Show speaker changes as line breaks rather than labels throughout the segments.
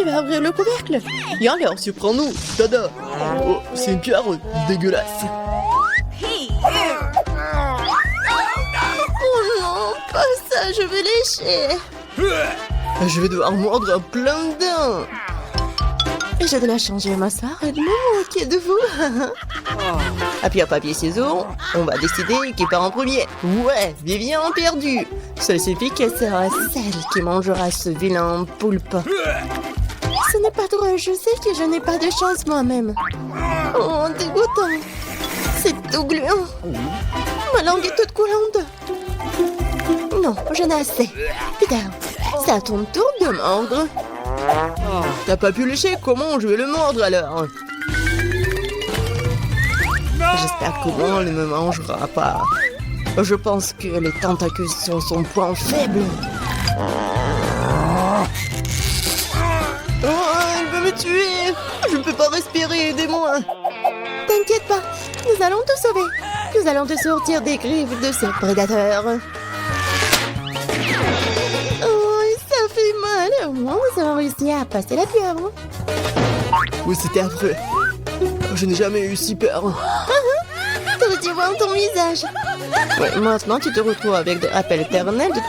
tu vas ouvrir le couvercle. Et alors, surprends-nous. Tada. Oh, c'est une cuillère dégueulasse. Oh non, pas ça, je vais lécher. Je vais devoir mordre plein de dents. J'ai de la chance, je vais m'asseoir et de me moquer de vous. Appui à papier ciseaux, on va décider qui part en premier. Ouais, Vivien perdu. Ça suffit qu'elle sera celle qui mangera ce vilain poulpe. Ce n'est pas drôle, je sais que je n'ai pas de chance moi-même. Oh, dégoûtant. C'est tout gluant. Ma langue est toute coulante. Non, j'en ai assez. Peter, c'est à ton tour de mordre. T'as pas pu lécher, comment je vais le mordre alors? J'espère que Ron ne me mangera pas. Je pense que les tentacules sont son point faible. Oh, il veut me tuer. Je ne peux pas respirer, aidez-moi. T'inquiète pas, nous allons te sauver. Nous allons te sortir des griffes de ce prédateur. Mal, au moins nous avons réussi à passer la pieuvre. Oui, c'était affreux. Je n'ai jamais eu si peur. T'aurais dû voir ton visage. Ouais, maintenant tu te retrouves avec des rappels éternels de...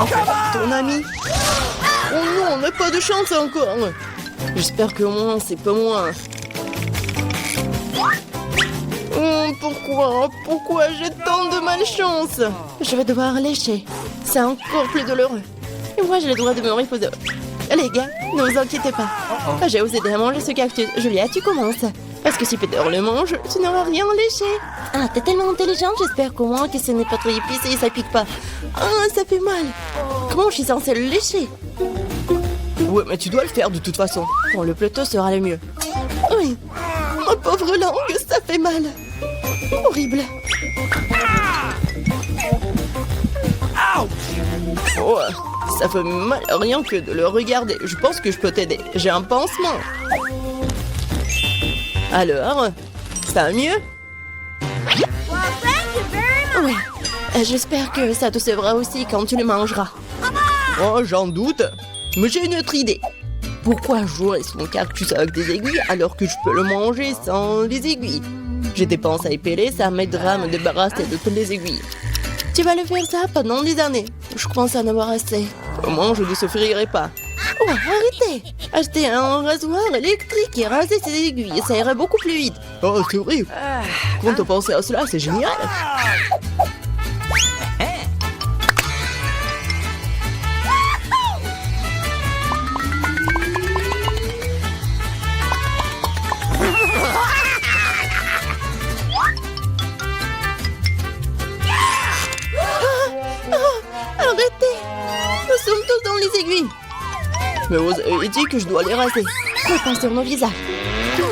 Enfin, ton ami. Oh non, on n'a pas de chance encore. J'espère que moins c'est pas moi. Pourquoi j'ai tant de malchance? Je vais devoir lécher. C'est encore plus douloureux. Et moi, j'ai le droit de me reposer. Les gars, ne vous inquiétez pas. J'ai osé de manger ce cactus. Julia, tu commences. Parce que si Peter le mange, tu n'auras rien léché. Ah, t'es tellement intelligente, j'espère qu'au moins que ce n'est pas trop épicé et ça pique pas. Ah, ça fait mal. Comment je suis censée le lécher? Ouais, mais tu dois le faire de toute façon. Bon, le plateau sera le mieux. Oui. Ma pauvre langue, ça fait mal. Horrible. Oh, ça fait mal rien que de le regarder. Je pense que je peux t'aider. J'ai un pansement. Alors, ça va mieux? Ouais. J'espère que ça te sauvera aussi quand tu le mangeras. Oh, j'en doute. Mais j'ai une autre idée. Pourquoi jouer son cactus avec des aiguilles alors que je peux le manger sans les aiguilles? J'ai des pinces à épeler, ça m'aidera à me débarrasser de toutes les aiguilles. Tu vas le faire ça pendant des années. Je commence à en avoir assez. Au moins, je ne souffrirai pas. Oh, arrêtez! Acheter un rasoir électrique et raser ses aiguilles, ça irait beaucoup plus vite. Oh, c'est horrible. Quand on pense à cela, c'est génial. Arrêtez! Nous sommes tous dans les aiguilles. Mais vous avez dit que je dois les raser. Mais pas sur nos visages.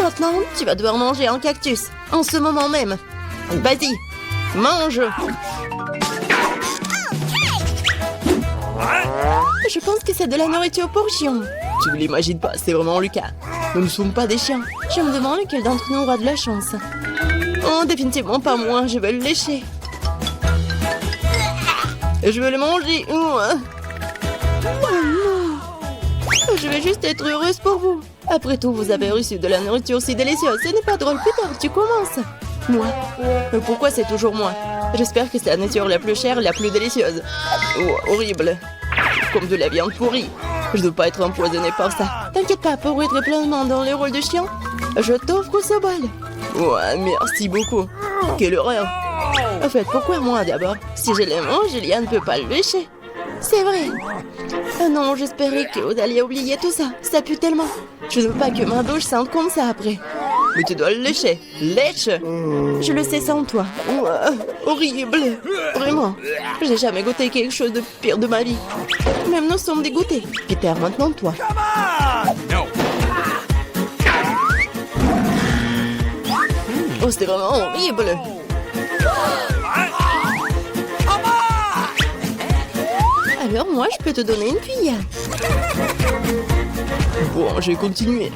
Maintenant, tu vas devoir manger un cactus. En ce moment même. Vas-y, mange. Je pense que c'est de la nourriture pour chiens. Tu ne l'imagines pas, c'est vraiment le cas. Nous ne sommes pas des chiens. Je me demande lequel d'entre nous aura de la chance. Oh, définitivement pas moi, je vais le lécher. Je vais le manger. Oh non. Je vais juste être heureuse pour vous. Après tout, vous avez reçu de la nourriture si délicieuse. Ce n'est pas drôle. Peter, tu commences. Moi. Mais pourquoi c'est toujours moi? J'espère que c'est la nourriture la plus chère, la plus délicieuse. Oh, horrible. Comme de la viande pourrie. Je ne dois pas être empoisonnée par ça. T'inquiète pas, pour être pleinement dans le rôle de chien, je t'offre ce bol. Ouais, merci beaucoup. Quelle horreur. En fait, pourquoi moi d'abord? Si je l'aime, Julia ne peut pas le lécher. C'est vrai. Ah non, j'espérais que vous alliez oublier tout ça. Ça pue tellement. Je ne veux pas que ma bouche sente comme ça après. Mais tu dois le lécher. Lèche. Je le sais sans toi. Horrible. Vraiment. J'ai jamais goûté quelque chose de pire de ma vie. Même nous sommes dégoûtés. Peter, maintenant toi. Oh, c'est vraiment horrible. Alors moi, je peux te donner une cuillère. Bon, je vais continuer.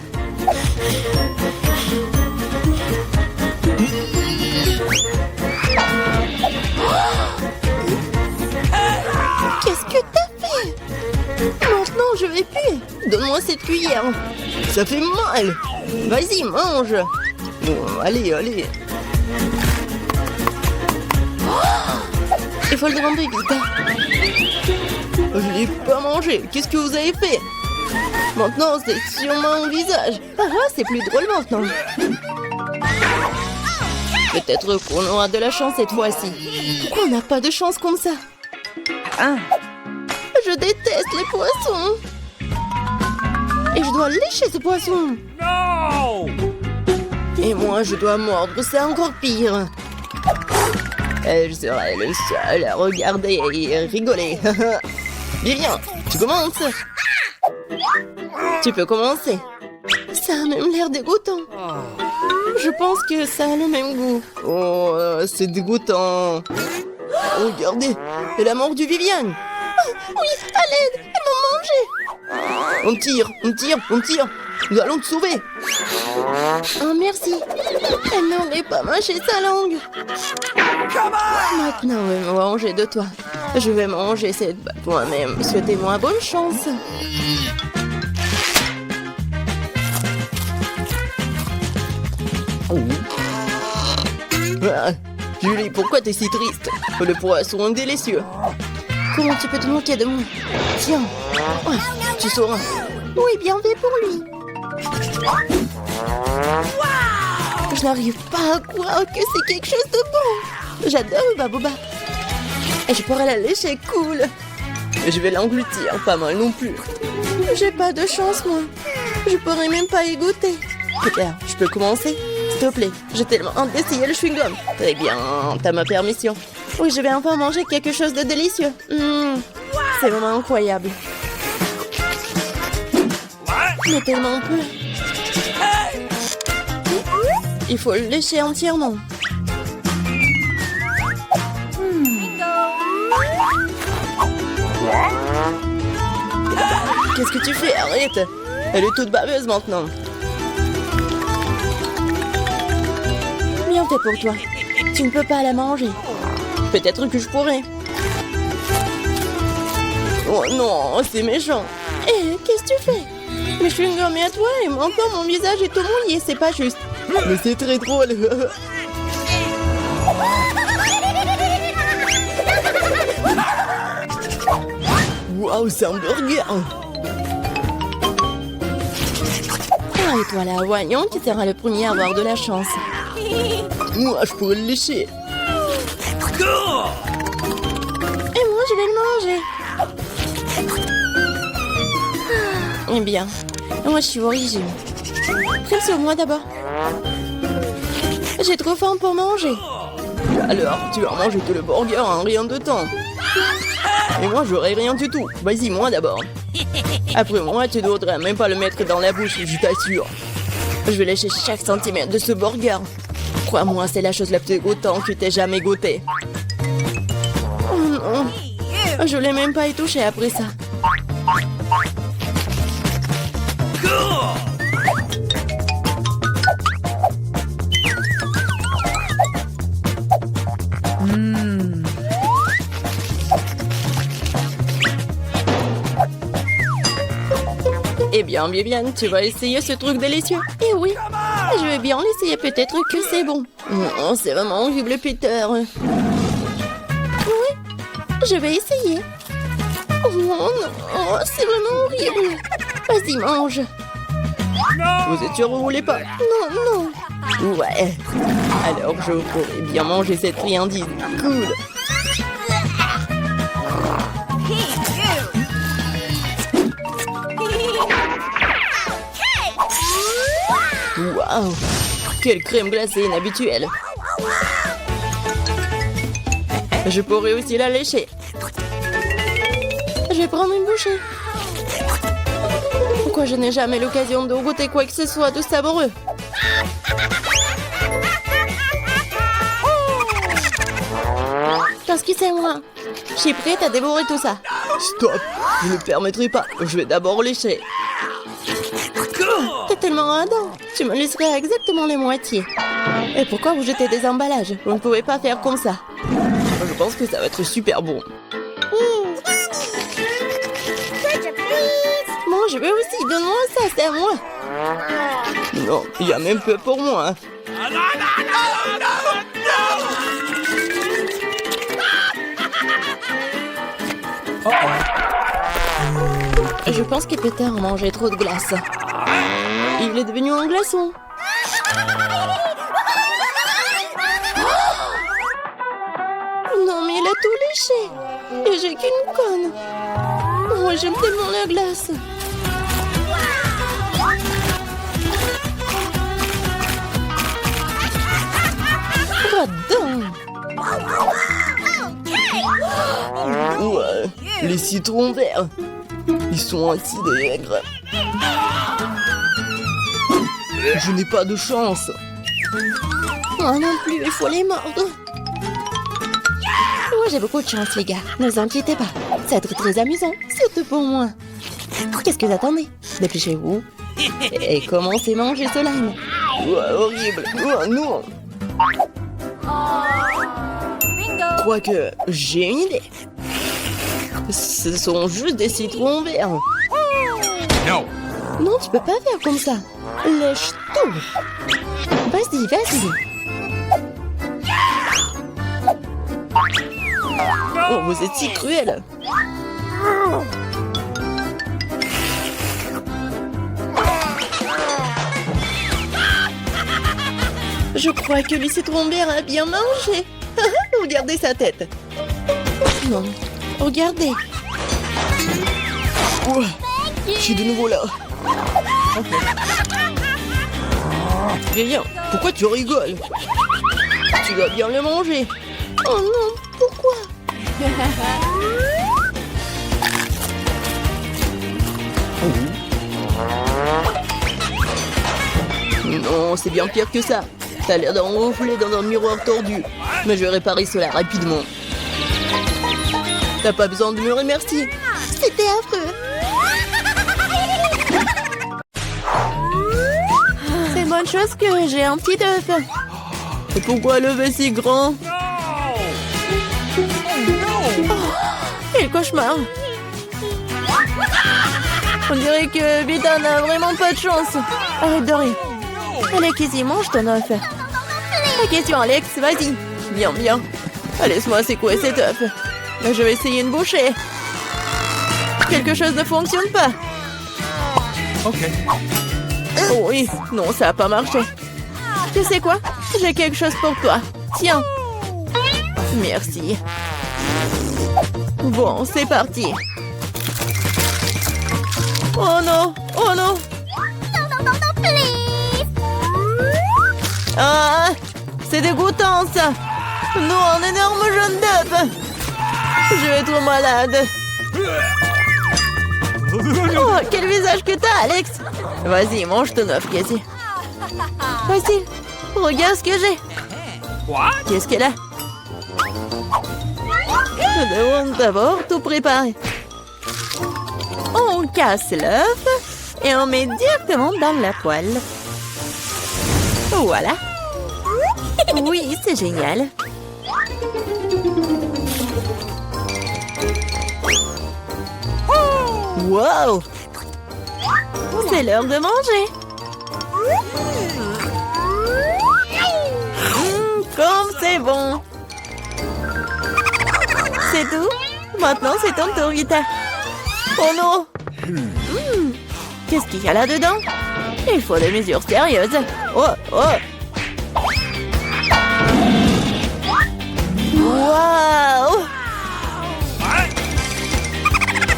Qu'est-ce que t'as fait? Maintenant, je vais puer. Donne-moi cette cuillère. Ça fait mal. Vas-y, mange. Bon, allez, allez. Il faut le rendre vite. Je l'ai pas mangé. Qu'est-ce que vous avez fait? Maintenant, c'est sur mon visage. Ah, c'est plus drôle maintenant. Peut-être qu'on aura de la chance cette fois-ci. Pourquoi on n'a pas de chance comme ça? Je déteste les poissons. Et je dois lécher ce poisson.
No!
Et moi, je dois mordre. C'est encore pire. Et je serai le seul à regarder et rigoler. Viens, tu commences. Tu peux commencer. Ça a même l'air dégoûtant. Je pense que ça a le même goût. Oh, c'est dégoûtant. Regardez, elle a mordu Viviane. Oh, oui, à l'aide, elle m'a mangé. On tire, on tire, on tire. Nous allons te sauver. Oh, merci. Elle n'aurait pas mâché sa langue. Maintenant, je vais manger de toi. Je vais manger cette batte moi-même. Souhaitez-moi bonne chance. Ah, Julie, pourquoi t'es si triste? Le poisson est délicieux. Comment tu peux te moquer de moi? Tiens, ouais, tu sauras. Oui, bien fait pour lui. Je n'arrive pas à croire que c'est quelque chose de bon. J'adore Baboba. Et je pourrais la lécher cool. Je vais l'engloutir, pas mal non plus. J'ai pas de chance, moi. Je pourrais même pas y goûter. Super, je peux commencer? S'il te plaît, j'ai tellement hâte d'essayer le chewing-gum. Très bien, t'as ma permission. Oui, je vais enfin manger quelque chose de délicieux. C'est vraiment incroyable. Mais tellement peu. Il faut le lécher entièrement. Qu'est-ce que tu fais? Arrête! Elle est toute baveuse maintenant. Bien fait pour toi. Tu ne peux pas la manger. Peut-être que je pourrais. Oh non, c'est méchant. Eh, qu'est-ce que tu fais? Le chewing-gum est à toi et maintenant mon visage est tout mouillé, c'est pas juste. Mais c'est très drôle. Waouh, c'est un burger. Ah, et toi là, voyons qui sera le premier à avoir de la chance. Moi, je pourrais le lécher. Et moi, je vais le manger. Eh bien, moi, je suis au régime. Prends sur moi d'abord. J'ai trop faim pour manger. Alors, tu vas manger tout le burger en rien de temps. Et moi, j'aurai rien du tout. Vas-y, moi d'abord. Après moi, tu ne devrais même pas le mettre dans la bouche, je t'assure. Je vais lécher chaque centimètre de ce burger. Crois-moi, c'est la chose la plus dégoûtante que tu t'aies jamais goûtée. Oh non. Je l'ai même pas y touché après ça. Eh bien, Viviane, tu vas essayer ce truc délicieux? Eh oui, je vais bien l'essayer, peut-être que c'est bon. Oh, c'est vraiment horrible, Peter. Oui, je vais essayer. Oh non, c'est vraiment horrible. Vas-y, mange. Vous êtes sûr que vous voulez pas? Non. Ouais. Alors, je pourrais bien manger cette friandise. Cool. Waouh! Quelle crème glacée inhabituelle! Je pourrais aussi la lécher. Je vais prendre une bouchée. Pourquoi je n'ai jamais l'occasion de goûter quoi que ce soit de savoureux? Parce que c'est moi. Je suis prête à dévorer tout ça. Stop! Je ne permettrai pas. Je vais d'abord lécher. T'es tellement radin. Tu me laisserais exactement les moitiés. Et pourquoi vous jetez des emballages? Vous ne pouvez pas faire comme ça. Je pense que ça va être super bon.
Pizza, please.
Je veux aussi, donne-moi ça, c'est à moi. Non, il y a même peu pour moi. Je pense que Peter a mangé trop de glace. Il est devenu un glaçon. Non, mais il a tout léché. Et j'ai qu'une conne. Oh, j'aime tellement la glace. Radin. Ouais, les citrons verts. Ils sont acides et aigres. Je n'ai pas de chance. Moi non plus, il faut les mordre. Moi, j'ai beaucoup de chance, les gars. Ne vous inquiétez pas. Ça va être très amusant, surtout pour moi. Qu'est-ce que vous attendez? Dépêchez-vous. Et commencez à manger ce lime. Ouais, horrible. Oh, non. Je crois que j'ai une idée. Ce sont juste des citrons verts. Non, tu peux pas faire comme ça. Lèche tout. Vas-y, vas-y. Oh, vous êtes si cruel. Je crois que le citron vert a bien mangé. Regardez sa tête. Non, regardez. Oh, je suis de nouveau là. Viens, pourquoi tu rigoles? Tu dois bien le manger. Oh non, pourquoi? Non, c'est bien pire que ça. T'as l'air d'enrouler dans un miroir tordu. Mais je vais réparer cela rapidement. T'as pas besoin de me remercier. C'était affreux. C'est bonne chose que j'ai un petit œuf. Et pourquoi le œuf est si grand? Oh, quel cauchemar. On dirait que Vita n'a vraiment pas de chance. Arrête de rire. Alex, ici, mange ton œuf. La question, Alex, vas-y. Bien, bien. Laisse-moi secouer cet œuf. Je vais essayer une bouchée. Quelque chose ne fonctionne pas.
Ok.
Oh oui, non, ça n'a pas marché. Tu sais quoi? J'ai quelque chose pour toi. Tiens. Merci. Bon, c'est parti. Oh non, oh non. Ah, c'est dégoûtant ça. Non, un énorme jaune d'œuf. Je vais être malade. Oh, quel visage que t'as, Alex. Vas-y, mange ton œuf, Casey. Vas-y, regarde ce que j'ai. Qu'est-ce qu'elle a? Je demande d'abord tout préparer. On casse l'œuf et on met directement dans la poêle. Voilà. Oui, c'est génial. Wow! C'est l'heure de manger. Comme c'est bon. C'est tout? Maintenant, c'est ton tour, Vita. Oh non! Qu'est-ce qu'il y a là-dedans? Il faut des mesures sérieuses. Oh, oh! Waouh!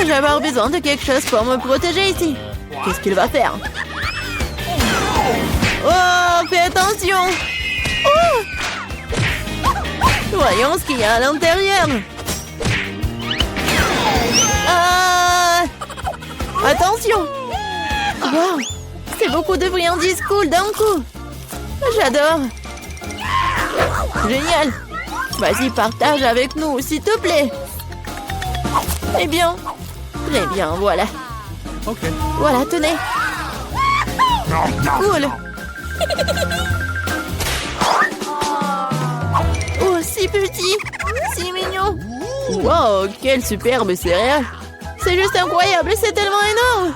Je vais avoir besoin de quelque chose pour me protéger ici. Qu'est-ce qu'il va faire? Oh, fais attention! Oh! Voyons ce qu'il y a à l'intérieur. Ah! Attention! Wow! C'est beaucoup de friandises cool d'un coup. J'adore. Génial. Vas-y, partage avec nous, s'il te plaît. Eh bien. Très bien, voilà.
Ok.
Voilà, tenez. Cool. Oh, si petit. Si mignon. Wow, quelle superbe céréale. C'est juste incroyable, c'est tellement énorme.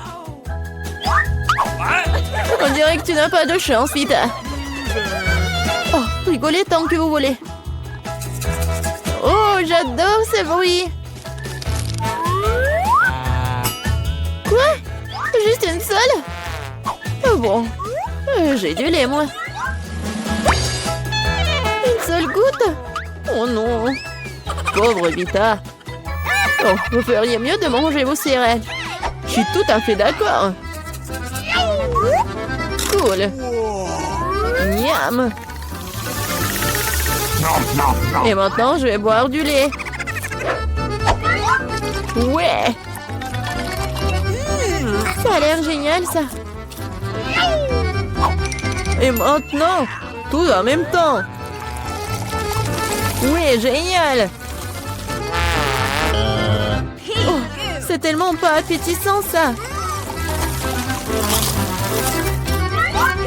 dirais que tu n'as pas de chance, Vita. Oh, rigolez tant que vous voulez. Oh, j'adore ce bruit. Quoi? Juste une seule? Oh bon, j'ai du lait, moi. Une seule goutte? Oh non. Pauvre Vita. Oh, vous feriez mieux de manger vos céréales. Je suis tout à fait d'accord. Cool. Miam. Et maintenant, je vais boire du lait. Ouais. Ça a l'air génial, ça. Et maintenant, tout en même temps. Oui, génial. Oh, c'est tellement pas appétissant, ça.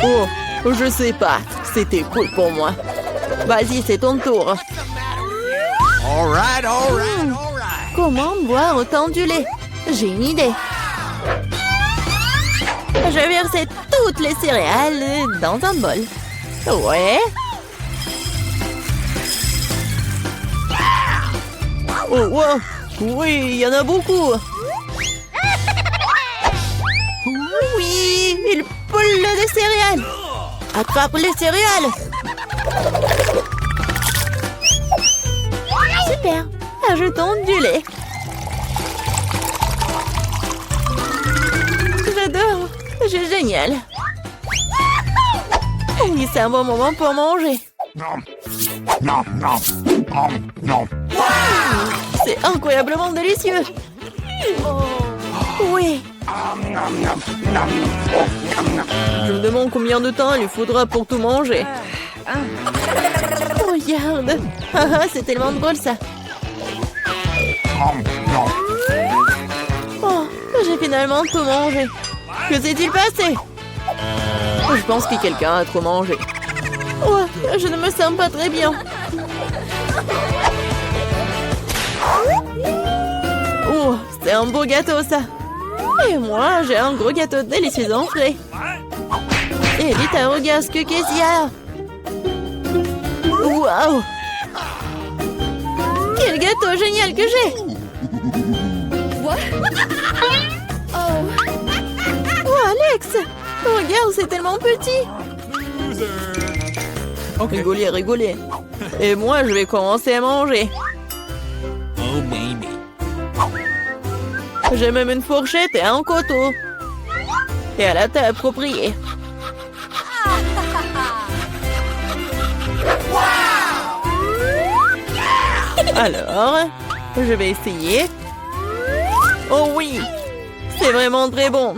Oh, je sais pas. C'était cool pour moi. Vas-y, c'est ton tour.
All right.
Comment boire autant du lait? J'ai une idée. Je vais verser toutes les céréales dans un bol. Ouais. Oh, wow. Oui, il y en a beaucoup. Oui, il poule des céréales. Attrape les céréales. Super. Ajoutons du lait. J'adore. C'est génial. Oui, c'est un bon moment pour manger. C'est incroyablement délicieux. Oui. Je me demande combien de temps il lui faudra pour tout manger. Regarde. C'est tellement drôle, ça. Oh, j'ai finalement tout mangé. Que s'est-il passé? Je pense que quelqu'un a trop mangé. Oh, je ne me sens pas très bien. Oh, c'est un beau gâteau, ça. Et moi, j'ai un gros gâteau délicieux en frais. Et Vita, regarde ce qu'il y a. Waouh! Quel gâteau génial que j'ai! Oh, Alex! Regarde, c'est tellement petit!
Okay.
Rigolez, rigolez. Et moi, je vais commencer à manger.
Oh, baby.
J'ai même une fourchette et un couteau. Et à la table appropriée. Alors, je vais essayer. Oh oui, c'est vraiment très bon.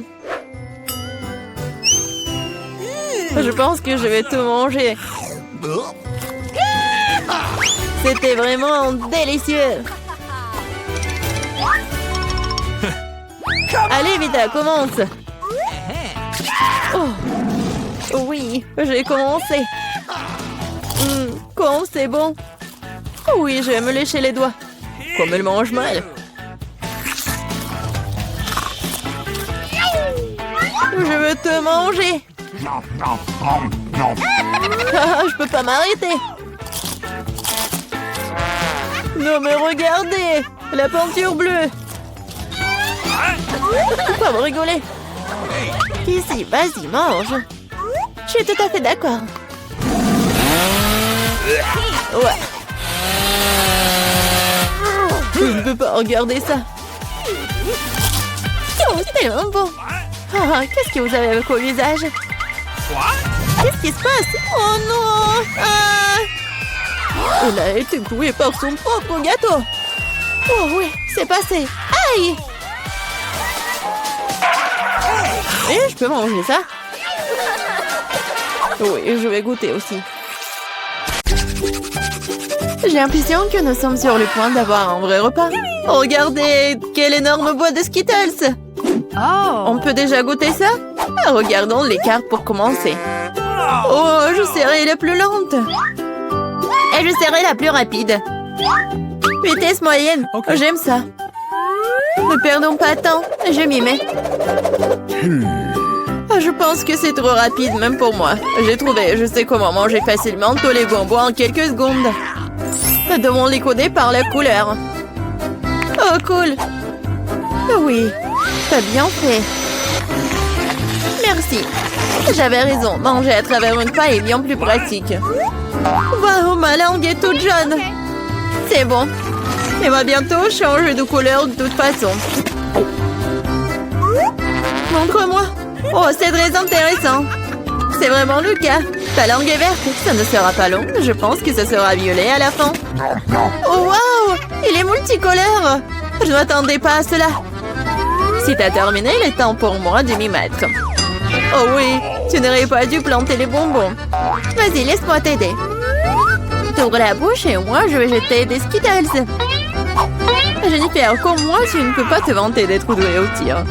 Je pense que je vais tout manger. C'était vraiment délicieux. Allez, Vita, commence. Oh, oui, j'ai commencé. Comme c'est bon. Oui, je vais me lécher les doigts. Comme elle mange mal. Je veux te manger. Ah, je peux pas m'arrêter. Non mais regardez, la peinture bleue. Pourquoi vous rigolez? Ici, vas-y, mange. Je suis tout à fait d'accord. Ouais. Je ne peux pas regarder ça. Oh, c'est tellement bon. Ah, qu'est-ce que vous avez avec vos visages? Qu'est-ce qui se passe? Oh non! Elle a été clouée par son propre gâteau. Oh oui, c'est passé. Aïe! Et je peux manger ça? Oui, je vais goûter aussi. J'ai l'impression que nous sommes sur le point d'avoir un vrai repas. Regardez, quelle énorme boîte de Skittles! On peut déjà goûter ça? Regardons les cartes pour commencer. Oh, je serai la plus lente. Et je serai la plus rapide. Vitesse moyenne.
Okay.
J'aime ça. Ne perdons pas de temps. Je m'y mets. Je pense que c'est trop rapide, même pour moi. J'ai trouvé, je sais comment manger facilement tous les bonbons en quelques secondes. Nous devons les coder par la couleur. Oh, cool. Oui, t'as bien fait. Merci. J'avais raison, manger à travers une paille est bien plus pratique. Waouh, ma langue est toute jaune. C'est bon. Elle va bientôt changer de couleur de toute façon. Montre-moi. Oh, c'est très intéressant. C'est vraiment le cas. Ta langue est verte. Ça ne sera pas long. Je pense que ça sera violet à la fin. Oh, waouh! Il est multicolore. Je ne m'attendais pas à cela. Si t'as terminé, il est temps pour moi de m'y mettre. Oh oui, tu n'aurais pas dû planter les bonbons. Vas-y, laisse-moi t'aider. T'ouvres la bouche et moi, je vais jeter des Skittles. Jennifer, comme moi, tu ne peux pas te vanter d'être douée au tir.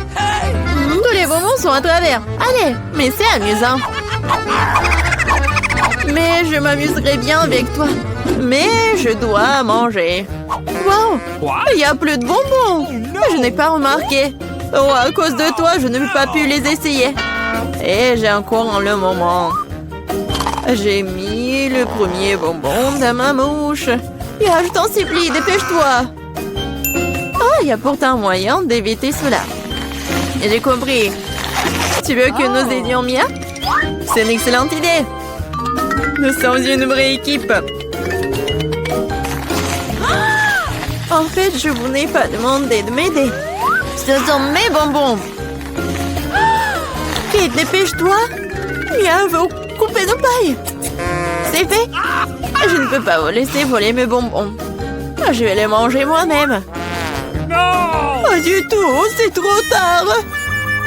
Tous les bonbons sont à travers. Allez, mais c'est amusant. Mais je m'amuserai bien avec toi. Mais je dois manger. Wow, il n'y a plus de bonbons. Je n'ai pas remarqué. Oh, à cause de toi, je n'ai pas pu les essayer. Et j'ai encore le moment. J'ai mis le premier bonbon dans ma mouche. Yeah, je t'en supplie, dépêche-toi. Oh, il y a pourtant moyen d'éviter cela. J'ai compris. Tu veux que nous aidions Mia? C'est une excellente idée. Nous sommes une vraie équipe. En fait, je vous n'ai pas demandé de m'aider. Ce sont mes bonbons. Vite, dépêche-toi. Mia veut couper nos pailles. C'est fait. Je ne peux pas vous laisser voler mes bonbons. Je vais les manger moi-même. Pas du tout, c'est trop tard.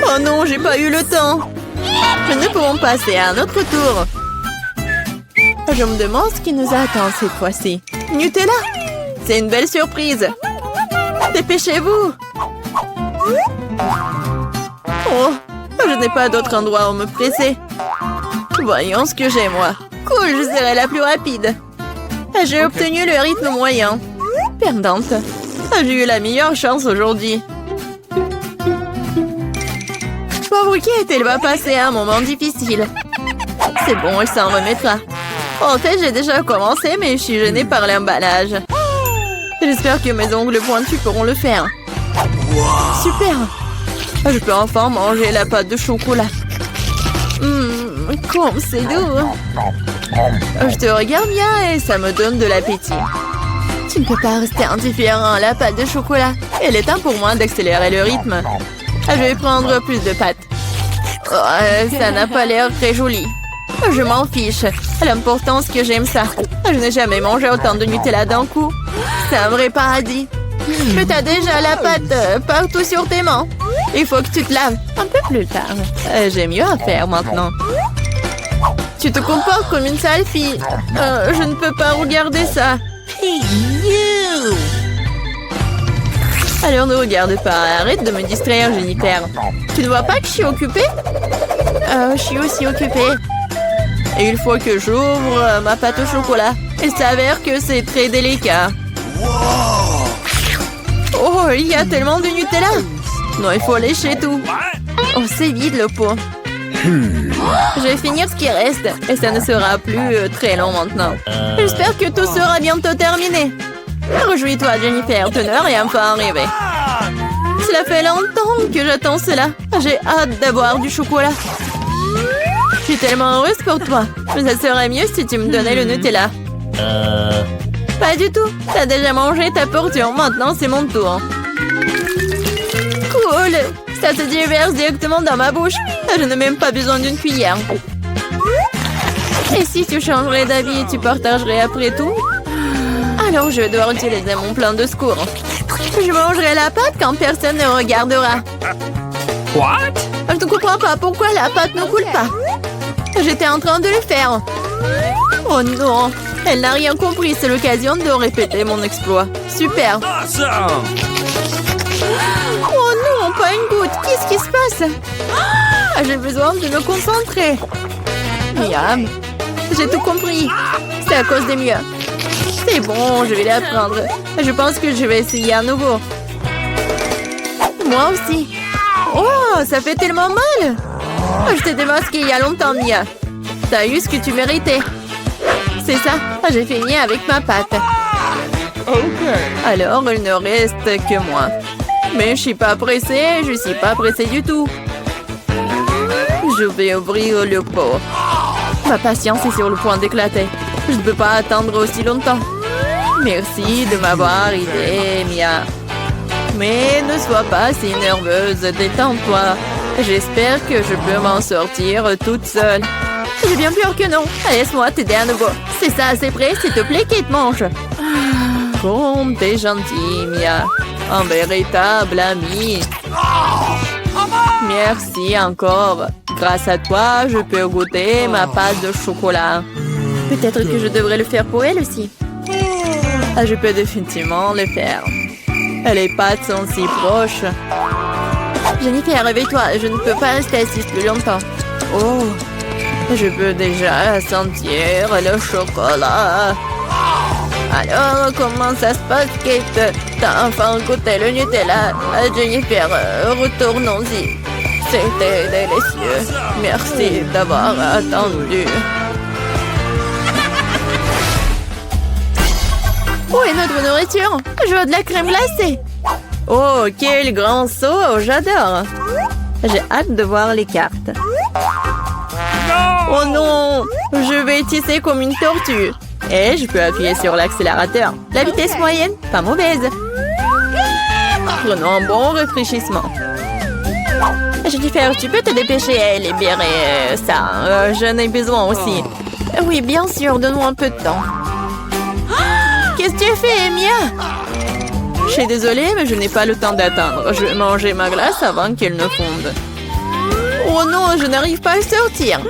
Oh non, j'ai pas eu le temps. Nous ne pouvons passer à un autre tour. Je me demande ce qui nous attend cette fois-ci. Nutella, c'est une belle surprise. Dépêchez-vous. Oh, je n'ai pas d'autre endroit où me presser. Voyons ce que j'ai, moi. Cool, je serai la plus rapide. J'ai obtenu le rythme moyen. Perdante. J'ai eu la meilleure chance aujourd'hui. Pauvre Kate, elle va passer un moment difficile. C'est bon, elle s'en remettra. En fait, j'ai déjà commencé, mais je suis gênée par l'emballage. J'espère que mes ongles pointus pourront le faire. Super! Je peux enfin manger la pâte de chocolat. Comme c'est doux! Je te regarde bien et ça me donne de l'appétit. Tu ne peux pas rester indifférent à la pâte de chocolat. Il est temps pour moi d'accélérer le rythme. Je vais prendre plus de pâtes. Oh, ça n'a pas l'air très joli. Je m'en fiche. L'important c'est que j'aime ça. Je n'ai jamais mangé autant de Nutella d'un coup. C'est un vrai paradis. Mais t'as déjà la pâte partout sur tes mains. Il faut que tu te laves un peu plus tard. J'ai mieux à faire maintenant. Tu te comportes comme une sale fille. Je ne peux pas regarder ça. Hey, you! Alors ne regarde pas. Arrête de me distraire, Jennifer. Tu ne vois pas que je suis occupée? Je suis aussi occupée. Et une fois que j'ouvre ma pâte au chocolat, il s'avère que c'est très délicat. Oh, il y a tellement de Nutella. Non, il faut lécher tout. Oh, c'est vide le pot. Je vais finir ce qui reste. Et ça ne sera plus très long maintenant. J'espère que tout sera bientôt terminé. Réjouis-toi, Jennifer. Ton heure est enfin arrivée. Cela fait longtemps que j'attends cela. J'ai hâte d'avoir du chocolat. Je suis tellement heureuse pour toi. Mais ça serait mieux si tu me donnais le Nutella. Pas du tout. T'as déjà mangé ta portion. Maintenant, c'est mon tour. Cool. Ça se déverse directement dans ma bouche. Je n'ai même pas besoin d'une cuillère. Et si tu changerais d'avis et tu partagerais après tout? Alors, je vais devoir utiliser mon plan de secours. Je mangerai la pâte quand personne ne regardera.
What?
Je ne comprends pas pourquoi la pâte ne coule pas. J'étais en train de le faire. Oh non, elle n'a rien compris. C'est l'occasion de répéter mon exploit. Super.
Awesome!
Oh non, pas une goutte. Qu'est-ce qui se passe? J'ai besoin de me concentrer. Miam. J'ai tout compris. C'est à cause des miens. C'est bon, je vais l'apprendre. Je pense que je vais essayer à nouveau. Moi aussi. Oh, ça fait tellement mal. Je t'ai démasqué il y a longtemps, Mia. T'as eu ce que tu méritais. C'est ça, j'ai fini avec ma pâte. Alors, il ne reste que moi. Mais je suis pas pressée, je suis pas pressée du tout. Je vais ouvrir le pot. Ma patience est sur le point d'éclater. Je ne peux pas attendre aussi longtemps. Merci de m'avoir aidé, Mia. Mais ne sois pas si nerveuse, détends-toi. J'espère que je peux m'en sortir toute seule. J'ai bien peur que non. Laisse-moi t'aider à nouveau. C'est ça, c'est prêt, s'il te plaît, Kate, mange. Comme t'es gentille, Mia. Un véritable ami. Merci encore. Grâce à toi, je peux goûter ma pâte de chocolat. Peut-être que je devrais le faire pour elle aussi. Je peux définitivement le faire. Les pâtes sont si proches. Jennifer, réveille-toi. Je ne peux pas rester assise plus longtemps. Oh, je peux déjà sentir le chocolat. Alors, comment ça se passe, Kate? T'as enfin goûté le Nutella. Jennifer, retournons-y. C'était délicieux. Merci d'avoir attendu. Où est notre nourriture? Je veux de la crème glacée. Oh, quel grand saut! J'adore. J'ai hâte de voir les cartes. Oh non! Je vais tisser comme une tortue. Et je peux appuyer sur l'accélérateur. La vitesse moyenne, pas mauvaise. Prenons un bon rafraîchissement. Jennifer, tu peux te dépêcher à libérer ça. J'en ai besoin aussi. Oui, bien sûr, donne-moi un peu de temps. Qu'est-ce que tu fais, Mia? Je suis désolée, mais je n'ai pas le temps d'attendre. Je vais manger ma glace avant qu'elle ne fonde. Oh non, je n'arrive pas à sortir.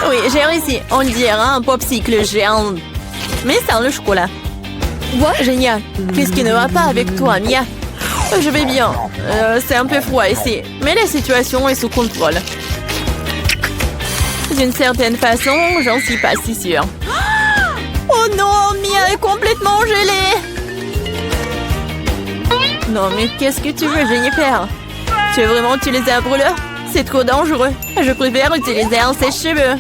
Oui, j'ai réussi. On dirait un popsicle géant. Mais sans le chocolat. Ouais, génial. Qu'est-ce qui ne va pas avec toi, Mia? Je vais bien. C'est un peu froid ici, mais la situation est sous contrôle. D'une certaine façon, j'en suis pas si sûre. Oh non, Mia est complètement gelée. Non, mais qu'est-ce que tu veux, Jennifer? Tu veux vraiment utiliser un brûleur? C'est trop dangereux. Je préfère utiliser un sèche-cheveux.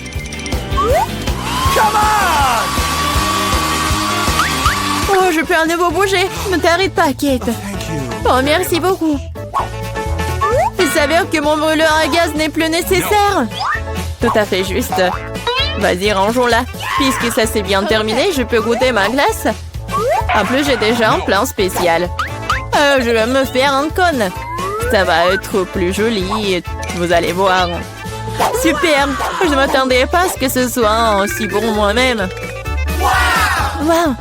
Oh, je peux à nouveau bouger. Ne t'arrête pas, Kate. Oh, merci beaucoup. Il s'avère que mon brûleur à gaz n'est plus nécessaire. Tout à fait juste. Vas-y, rangeons-la. Puisque ça s'est bien terminé, je peux goûter ma glace. En plus, j'ai déjà un plan spécial. Je vais me faire un cône. Ça va être plus joli. Vous allez voir. Super. Je ne m'attendais pas à ce que ce soit aussi bon moi-même. Wow.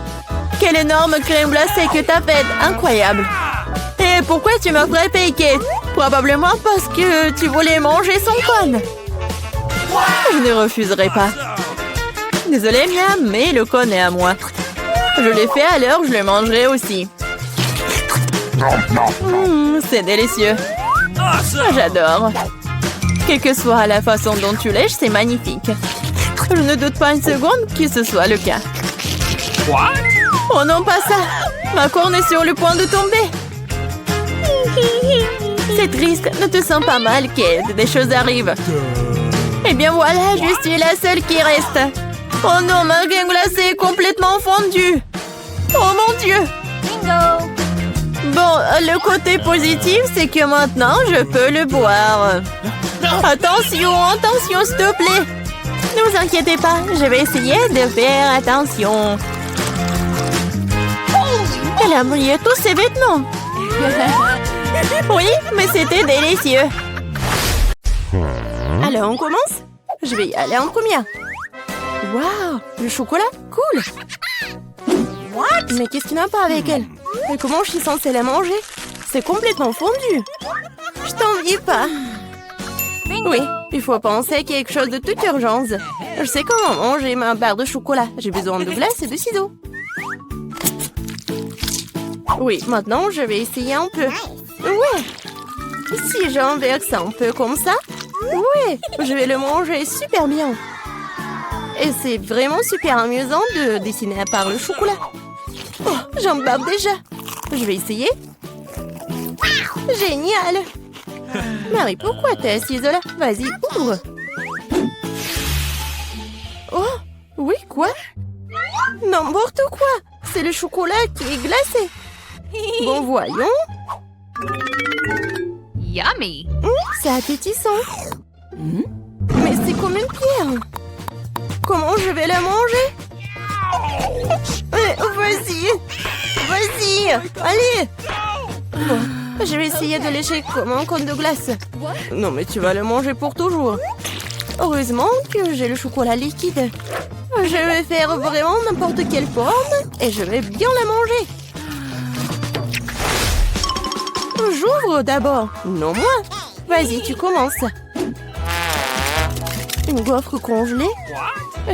Quelle énorme crème glacée que t'as faite. Incroyable. Et pourquoi tu m'as frappé, Kate? Probablement parce que tu voulais manger son cône. Je ne refuserai pas. Désolée, Mia, mais le cône est à moi. Je l'ai fait, alors je le mangerai aussi. C'est délicieux. J'adore. Quelle que soit la façon dont tu lèches, c'est magnifique. Je ne doute pas une seconde que ce soit le cas. Oh non, pas ça. Ma corne est sur le point de tomber. C'est triste. Ne te sens pas mal, Kate. Des choses arrivent. Eh bien voilà, je suis la seule qui reste. Oh non, ma crème glacée est complètement fondue. Oh mon Dieu.
Bingo!
Bon, le côté positif, c'est que maintenant, je peux le boire. Attention, attention, s'il te plaît. Ne vous inquiétez pas, je vais essayer de faire attention. Elle a mouillé tous ses vêtements. Oui, mais c'était délicieux. Alors, on commence? Je vais y aller en première. Waouh, le chocolat, cool. What? Mais qu'est-ce qu'il n'a pas avec elle? Et comment je suis censée la manger? C'est complètement fondu. Je t'envie pas. Oui, il faut penser à quelque chose de toute urgence. Je sais comment manger ma barre de chocolat. J'ai besoin de glace et de ciseaux. Oui, maintenant je vais essayer un peu. Ouais. Si j'inverse un peu comme ça, ouais, je vais le manger super bien. Et c'est vraiment super amusant de dessiner à part le chocolat. Oh, j'en barbe déjà. Je vais essayer. Génial. Marie, pourquoi t'es assise là? Vas-y, ouvre. Oh, oui, quoi? N'importe quoi. C'est le chocolat qui est glacé. Bon, voyons.
Yummy!
C'est appétissant. Mais c'est comme une pierre. Comment je vais la manger? Vas-y. Vas-y. Allez. Bon, je vais essayer de lécher comme un cône de glace. Non, mais tu vas le manger pour toujours. Heureusement que j'ai le chocolat liquide. Je vais faire vraiment n'importe quelle forme et je vais bien la manger. J'ouvre d'abord. Non, moi. Vas-y, tu commences. Une gaufre congelée?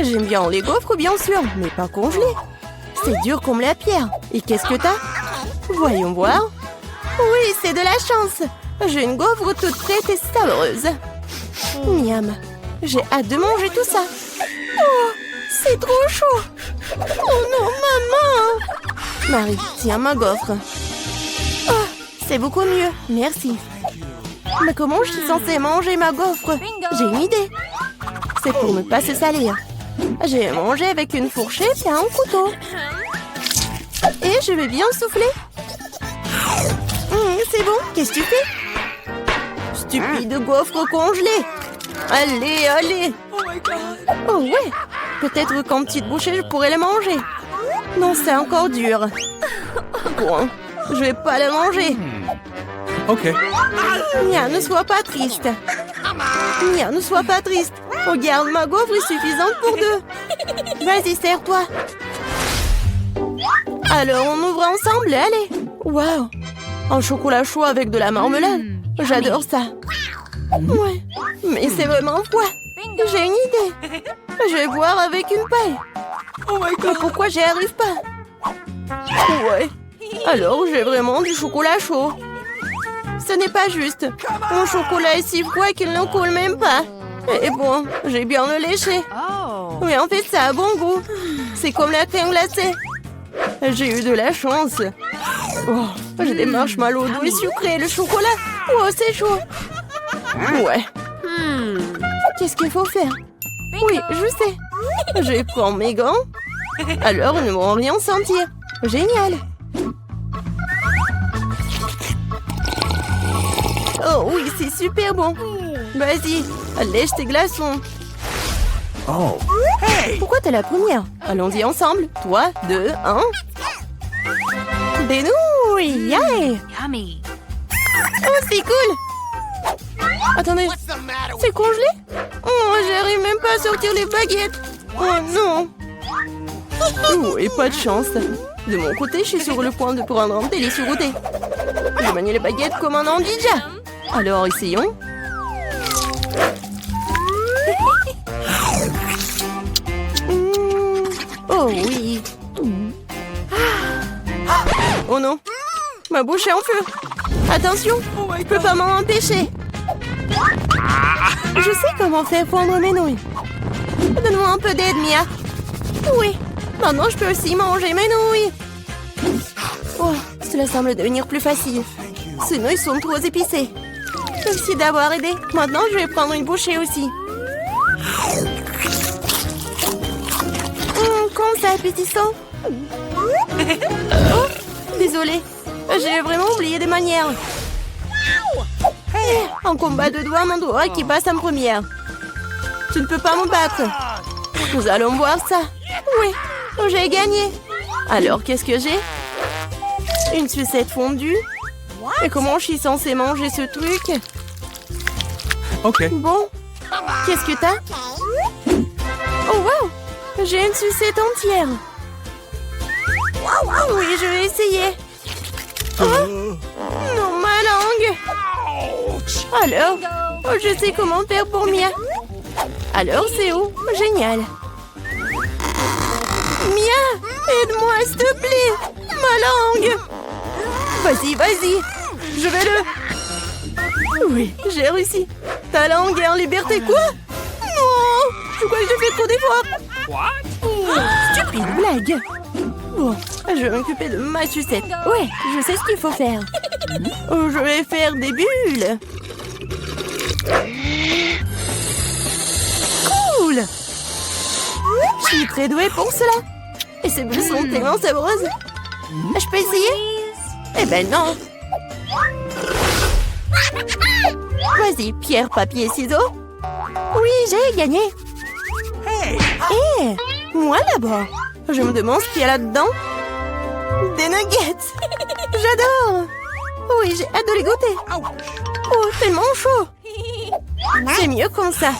J'aime bien les gaufres, bien sûr, mais pas congelées. C'est dur comme la pierre. Et qu'est-ce que t'as? Voyons voir. Oui, c'est de la chance. J'ai une gaufre toute prête et savoureuse. Miam. J'ai hâte de manger tout ça. Oh, c'est trop chaud. Oh non, maman. Marie, tiens ma gaufre. Oh, c'est beaucoup mieux. Merci. Mais comment je suis censée manger ma gaufre? J'ai une idée. C'est pour ne pas se salir. Je vais manger avec une fourchette et un couteau. Et je vais bien souffler. C'est bon, qu'est-ce que tu fais? Stupide gaufre congelée. Allez, allez. Oh ouais, peut-être qu'en petite bouchée, je pourrais les manger. Non, c'est encore dur. Bon, je vais pas les manger.
Ok.
Mia, ne sois pas triste. Mia, ne sois pas triste. Regarde, ma gaufre est suffisante pour deux. Vas-y, serre-toi. Alors, on ouvre ensemble, allez. Waouh, un chocolat chaud avec de la marmelade. J'adore ça. Ouais, mais c'est vraiment froid. J'ai une idée. Je vais boire avec une paille. Mais pourquoi j'y arrive pas? Ouais, alors j'ai vraiment du chocolat chaud. Ce n'est pas juste. Mon chocolat est si froid qu'il ne coule même pas. Et bon, j'ai bien le léché. Mais en fait, ça a bon goût. C'est comme la crème glacée. J'ai eu de la chance. Oh, j'ai des marshmallows doux et sucrés. Le chocolat, oh, c'est chaud. Ouais. Qu'est-ce qu'il faut faire? Oui, je sais. Je vais prendre mes gants. Alors, ils ne vont rien sentir. Génial. Oh oui, c'est super bon. Vas-y, lèche tes glaçons.
Oh.
Pourquoi t'es la première? Allons-y ensemble. 3, 2, 1. Des nouilles, yeah!
Yummy!
Oh, c'est cool! Attendez, c'est congelé? Oh, j'arrive même pas à sortir les baguettes. Oh non! Oh, et pas de chance. De mon côté, je suis sur le point de prendre un délicieux goûter. Je manie les baguettes comme un ninja. Alors, essayons. Oh oui. Oh non. Ma bouche est en feu. Attention, je peux pas m'en empêcher. Je sais comment faire fondre mes nouilles. Donne-moi un peu d'aide, Mia. Oui, maintenant je peux aussi manger mes nouilles. Oh, cela semble devenir plus facile. Ces nouilles sont trop épicées. Merci d'avoir aidé. Maintenant, je vais prendre une bouchée aussi. Comme c'est appétissant. Oh, désolée. J'ai vraiment oublié des manières. Un combat de doigts, mon doigt qui passe en première. Tu ne peux pas me battre. Nous allons voir ça. Oui, j'ai gagné. Alors, qu'est-ce que j'ai? Une sucette fondue. Et comment je suis censée manger ce truc?
Ok.
Bon, qu'est-ce que t'as? Oh, wow! J'ai une sucette entière. Oui, je vais essayer. Oh, non, ma langue. Alors, je sais comment faire pour Mia. Alors, c'est où? Génial. Mia, aide-moi, s'il te plaît. Ma langue. Vas-y, vas-y. Je vais le... Oui, j'ai réussi. Ta langue est en liberté, quoi? Non, je crois que j'ai fait trop d'efforts. Stupide blague. Bon, je vais m'occuper de ma sucette. Ouais, je sais ce qu'il faut faire. Je vais faire des bulles. cool. Je suis très douée pour cela. Et ces bulles sont tellement sabreuses. Je peux essayer? Eh ben non. Vas-y, pierre, papier, ciseaux. Oui, j'ai gagné. Hé, moi là-bas. Je me demande ce qu'il y a là-dedans. Des nuggets. J'adore. Oui, j'ai hâte de les goûter. Oh, tellement chaud. C'est mieux comme ça.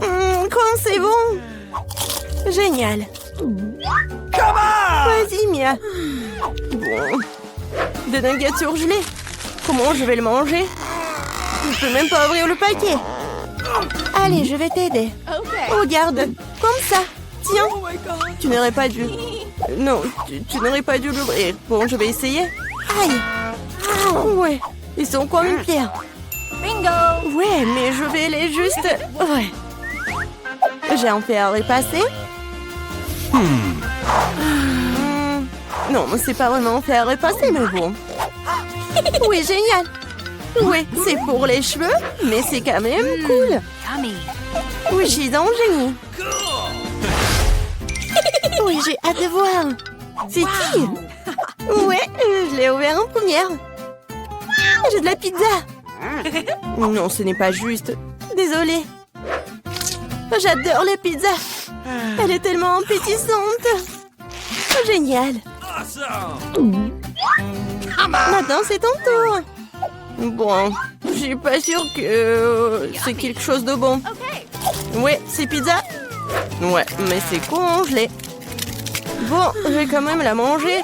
Comme c'est bon. Génial. Vas-y, Mia. Bon. Des nuggets surgelés. Comment je vais le manger? Je peux même pas ouvrir le paquet. Allez, je vais t'aider. Regarde, comme ça. Tiens, tu n'aurais pas dû... Non, tu n'aurais pas dû l'ouvrir. Bon, je vais essayer. Aïe. Ouais, ils sont comme une pierre. Bingo. Ouais, mais je vais les juste... Ouais. J'ai un fer à repasser. Non, c'est pas vraiment un fer à repasser, mais bon. Oui, génial. Oui, c'est pour les cheveux, mais c'est quand même cool. Oui, je suis un génie. Oui, j'ai hâte de voir. C'est qui? Ouais, je l'ai ouvert en première. J'ai de la pizza. Non, ce n'est pas juste. Désolée. J'adore la pizza. Elle est tellement appétissante. Génial. Maintenant, c'est ton tour. Bon, je suis pas sûre que c'est quelque chose de bon. Ouais, c'est pizza. Ouais, mais c'est congelé. Bon, je vais quand même la manger.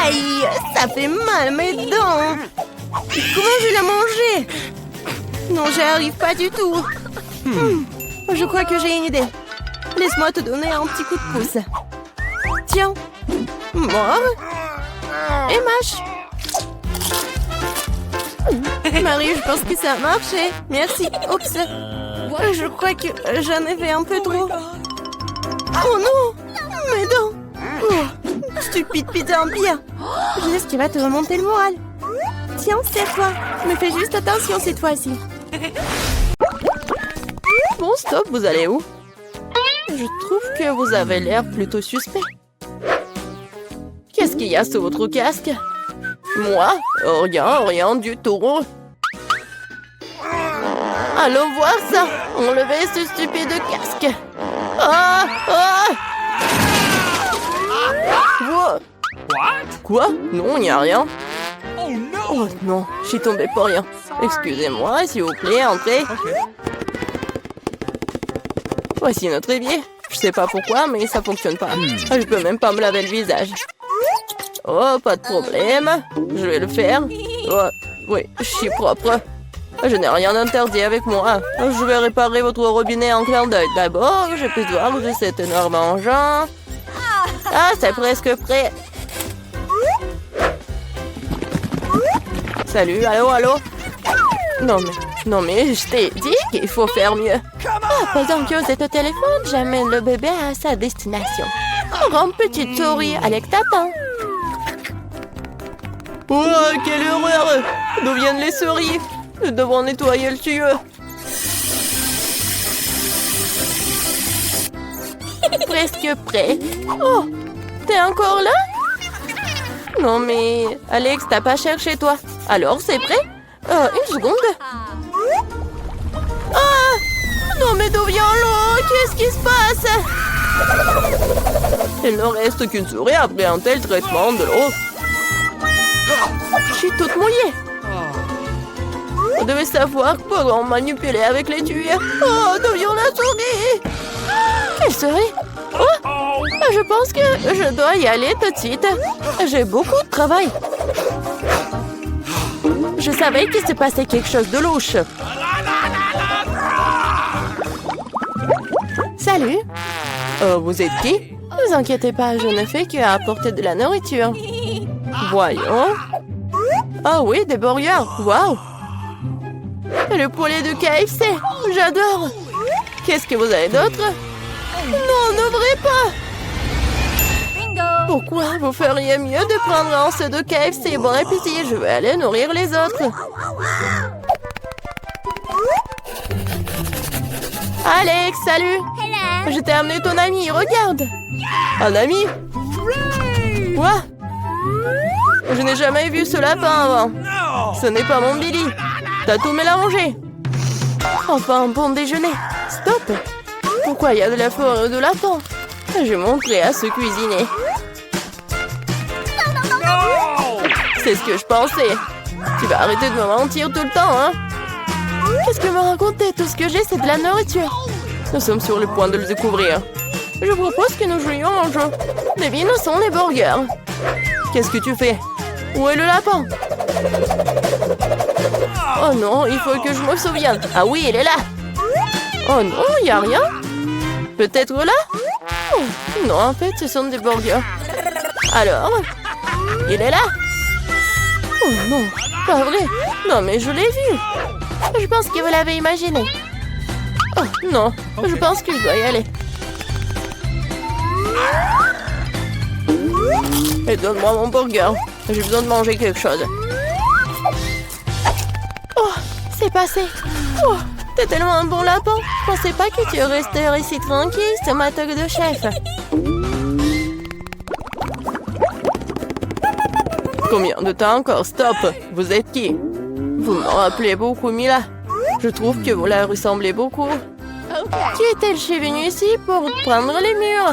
Aïe, ça fait mal mes dents. Comment je vais la manger? Non, j'y arrive pas du tout. Je crois que j'ai une idée. Laisse-moi te donner un petit coup de pouce. Tiens, mort et mâche. Marie, je pense que ça a marché. Merci. Oups. Je crois que j'en ai fait un peu trop. Oh non, mes dents. Oh, stupide pizza en pire. Je sais ce qui va te remonter le moral. Tiens, serre-toi. Mais fais juste attention cette fois-ci. Bon, stop, vous allez où? Je trouve que vous avez l'air plutôt suspect. Qu'est-ce qu'il y a sous votre casque? Moi? Rien du tout. Allons voir ça. Enlevez ce stupide casque. Ah! Quoi? Non, il n'y a rien. Oh non, je suis tombée pour rien. Excusez-moi, s'il vous plaît, entrez. Voici notre évier. Je sais pas pourquoi, mais ça fonctionne pas. Je peux même pas me laver le visage. Oh, pas de problème. Je vais le faire. Oh, oui, je suis propre. Je n'ai rien interdit avec moi. Je vais réparer votre robinet en clin d'œil. D'abord, je peux voir de cet énorme engin. Ah, c'est presque prêt. Salut, allô? Non mais, je t'ai dit qu'il faut faire mieux. Pendant que vous êtes au téléphone, j'amène le bébé à sa destination. Grande petite souris, Alex t'attend. Oh, quelle horreur! D'où viennent les souris? Nous devons nettoyer le tuyau. Presque prêt. Oh, t'es encore là? Non mais, Alex, t'as pas cherché toi. Alors, c'est prêt? Une seconde. Ah! Non mais d'où vient l'eau? Qu'est-ce qui se passe? Il ne reste qu'une souris après un tel traitement de l'eau. Je suis toute mouillée. Vous devez savoir comment manipuler avec les tuyaux. Oh, d'où vient la souris? Quelle souris? Oh, je pense que je dois y aller tout de suite. J'ai beaucoup de travail. Je savais qu'il s'est passé quelque chose de louche. Salut. Vous êtes qui? Ne vous inquiétez pas, je ne fais qu'apporter de la nourriture. Voyons. Ah oui, des burgers. Waouh. Le poulet de KFC. J'adore. Qu'est-ce que vous avez d'autre? Non, n'ouvrez pas. Pourquoi vous feriez mieux de prendre un seau de KFC? Bon appétit, je vais aller nourrir les autres. Alex, salut! Je t'ai amené ton ami, regarde! Un ami? Quoi? Je n'ai jamais vu ce lapin avant. Ce n'est pas mon Billy. T'as tout mélangé. Enfin, bon déjeuner. Stop! Pourquoi il y a de la forêt de lapin? Je montrerai à se cuisiner. C'est ce que je pensais. Tu vas arrêter de me mentir tout le temps, hein? Qu'est-ce que me raconter? Tout ce que j'ai, c'est de la nourriture. Nous sommes sur le point de le découvrir. Je propose que nous jouions en jeu. Devine où sont les burgers. Qu'est-ce que tu fais? Où est le lapin? Oh non, il faut que je me souvienne. Ah oui, il est là. Oh non, il n'y a rien. Peut-être là? Oh, non, en fait, ce sont des burgers. Alors? Il est là? Oh non, pas vrai. Non, mais je l'ai vu. Je pense que vous l'avez imaginé. Oh non, je pense que je dois y aller. Et donne-moi mon burger. J'ai besoin de manger quelque chose. Oh, c'est passé. Oh, t'es tellement un bon lapin. Je pensais pas que tu resterais ici tranquille, c'est ma toque de chef. Combien de temps encore? Stop. Vous êtes qui? Vous me rappelez beaucoup Mila. Je trouve que vous la ressemblez beaucoup. Qui est-elle venu ici pour prendre les murs?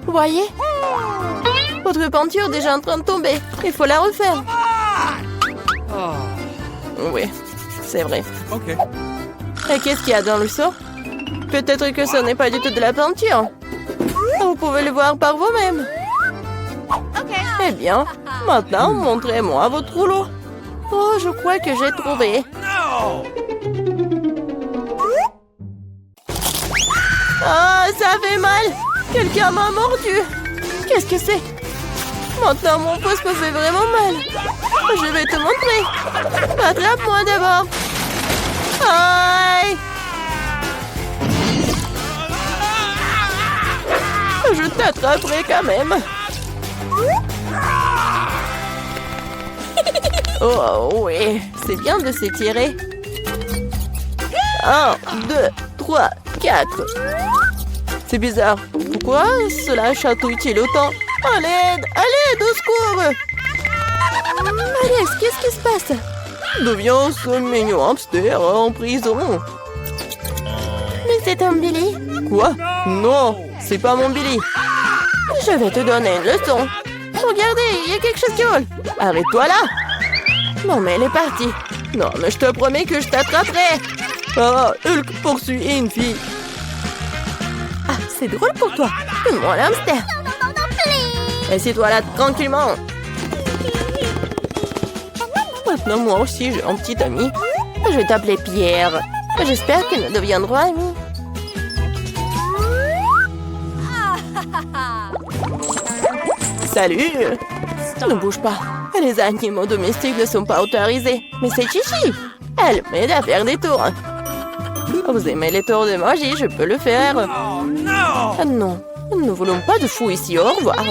Vous voyez? Votre peinture est déjà en train de tomber. Il faut la refaire. Oui, c'est vrai.
Ok.
Et qu'est-ce qu'il y a dans le seau? Peut-être que ce n'est pas du tout de la peinture. Vous pouvez le voir par vous-même. Eh bien, maintenant, montrez-moi votre rouleau. Oh, je crois que j'ai trouvé. Ah, ça fait mal. Quelqu'un m'a mordu. Qu'est-ce que c'est? Maintenant, mon pouce me fait vraiment mal. Je vais te montrer. Attrape-moi d'abord. Aïe! Je t'attraperai quand même. Oh oui, c'est bien de s'étirer. 1, 2, 3, 4. C'est bizarre. Pourquoi cela chatouille-t-il autant? À l'aide! À l'aide! Au secours! Alex, qu'est-ce qui se passe? D'où vient ce mignon hamster en prison? Mais c'est un Billy. Quoi? Non, c'est pas mon Billy. Je vais te donner une leçon. Regardez, il y a quelque chose qui vole. Arrête-toi là. Non, mais elle est partie. Non, mais je te promets que je t'attraperai. Ah, Hulk poursuit une fille. Ah, c'est drôle pour toi. Donne-moi l'hamster. Assieds-toi là tranquillement. Maintenant, moi aussi, j'ai un petit ami. Je vais t'appeler Pierre. J'espère que nous deviendrons amis. Salut! Ne bouge pas. Les animaux domestiques ne sont pas autorisés. Mais c'est Chichi. Elle m'aide à faire des tours. Vous aimez les tours de magie, je peux le faire. Ah non, nous ne voulons pas de fou ici, au revoir.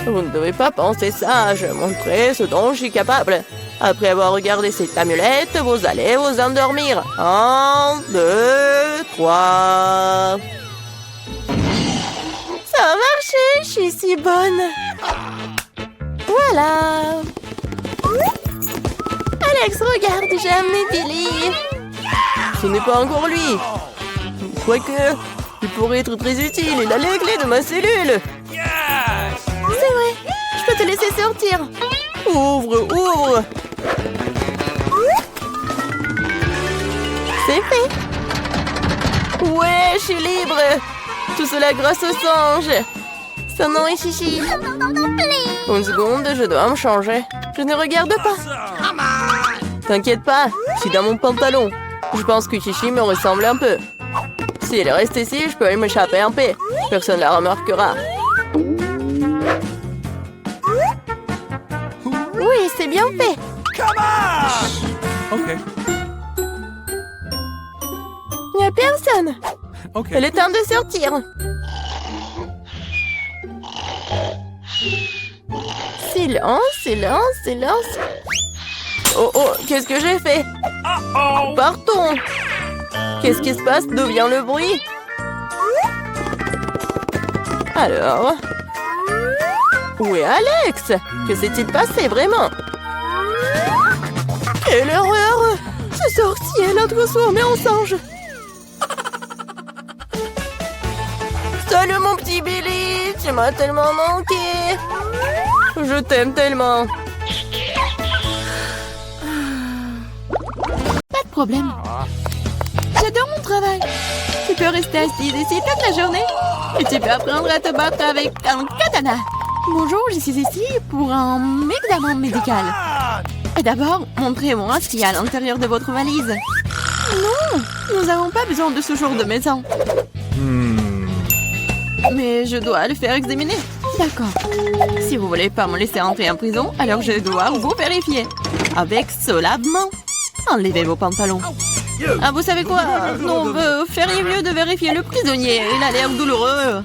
Vous ne devez pas penser ça, je vais montrer ce dont je suis capable. Après avoir regardé cette amulette, vous allez vous endormir. 1, 2, 3... Ça a marché, je suis si bonne. Voilà. Alex, regarde, j'ai amené Billy. Ce n'est pas encore lui. Quoique, il pourrait être très utile, il a les clés de ma cellule. C'est vrai, je peux te laisser sortir. Ouvre, ouvre. C'est fait. Ouais, je suis libre. Tout cela grâce au singe. Son nom est Chichi. Une seconde, je dois me changer. Je ne regarde pas. T'inquiète pas, je suis dans mon pantalon. Je pense que Chichi me ressemble un peu. Si elle reste ici, je peux m'échapper en paix. Personne ne la remarquera. Oui, c'est bien fait.
Ok.
Il n'y a personne.
Ok.
Il est temps de sortir. Silence, silence, silence. Oh, oh, qu'est-ce que j'ai fait? Partons. Qu'est-ce qui se passe? D'où vient le bruit? Alors... Où est Alex? Que s'est-il passé vraiment? Quelle horreur! Ce sorcier l'a transformé en singe! Salut mon petit Billy! Tu m'as tellement manqué! Je t'aime tellement! Pas de problème. J'adore mon travail. Tu peux rester assise ici toute la journée. Et tu peux apprendre à te battre avec un katana. Bonjour, je suis ici pour un examen médical. Et d'abord, montrez-moi ce qu'il y a à l'intérieur de votre valise. Non, nous n'avons pas besoin de ce genre de médecin. Mais je dois le faire examiner. D'accord. Si vous voulez pas me laisser entrer en prison, alors je dois vous vérifier. Avec ce lavement. Enlevez vos pantalons. Ah, vous savez quoi? Non, vous feriez mieux de vérifier le prisonnier. Il a l'air douloureux.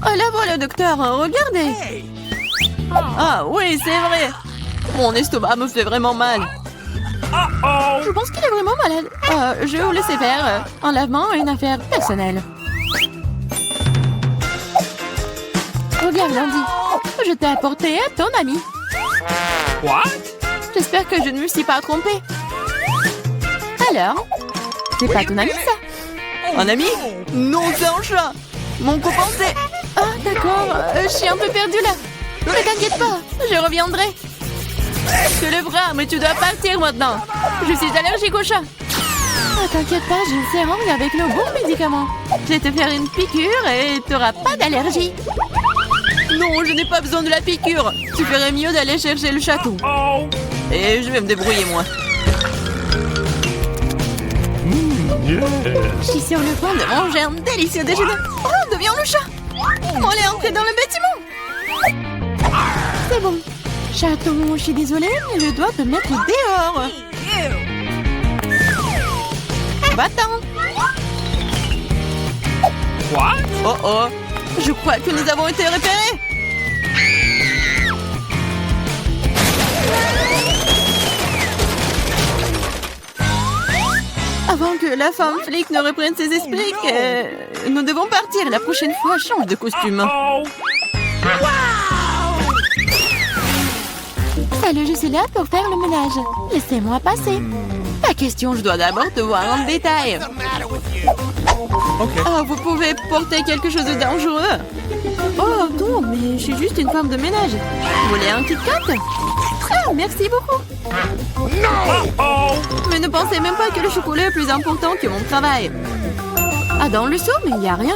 Ah, là voilà, docteur. Regardez. Ah, oui, c'est vrai. Mon estomac me fait vraiment mal. Je pense qu'il est vraiment malade. Je vais vous laisser faire. Un lavement est une affaire personnelle. Regarde, Andy. Je t'ai apporté à ton ami.
What?
J'espère que je ne me suis pas trompée. Alors, c'est pas ton ami, ça? Un ami? Non, c'est un chat. Mon copain, c'est... Ah, d'accord. Je suis un peu perdue, là. Ne t'inquiète pas, je reviendrai. Je te le bras, mais tu dois partir maintenant. Je suis allergique au chat. Ah, t'inquiète pas, j'ai une sérum avec le bon médicament. Je vais te faire une piqûre et t'auras pas d'allergie. Non, je n'ai pas besoin de la piqûre. Tu ferais mieux d'aller chercher le château. Et je vais me débrouiller, moi. Je suis sur le point de manger un délicieux déjeuner. Oh, d'où vient le chat? On est entré dans le bâtiment. C'est bon. Chaton, je suis désolée, mais je dois te mettre dehors. Va-t'en.
What?
Oh oh, je crois que nous avons été repérés. Avant que la femme flic ne reprenne ses esprits, nous devons partir. La prochaine fois, change de costume. Salut, je suis là pour faire le ménage. Laissez-moi passer. Pas question, je dois d'abord te voir en détail.
Okay.
Ah, vous pouvez porter quelque chose de dangereux. Oh non, mais je suis juste une femme de ménage. Vous voulez un Kit Kat? Ah, merci beaucoup. Mais ne pensez même pas que le chocolat est plus important que mon travail. Ah, dans le seau, mais il n'y a rien.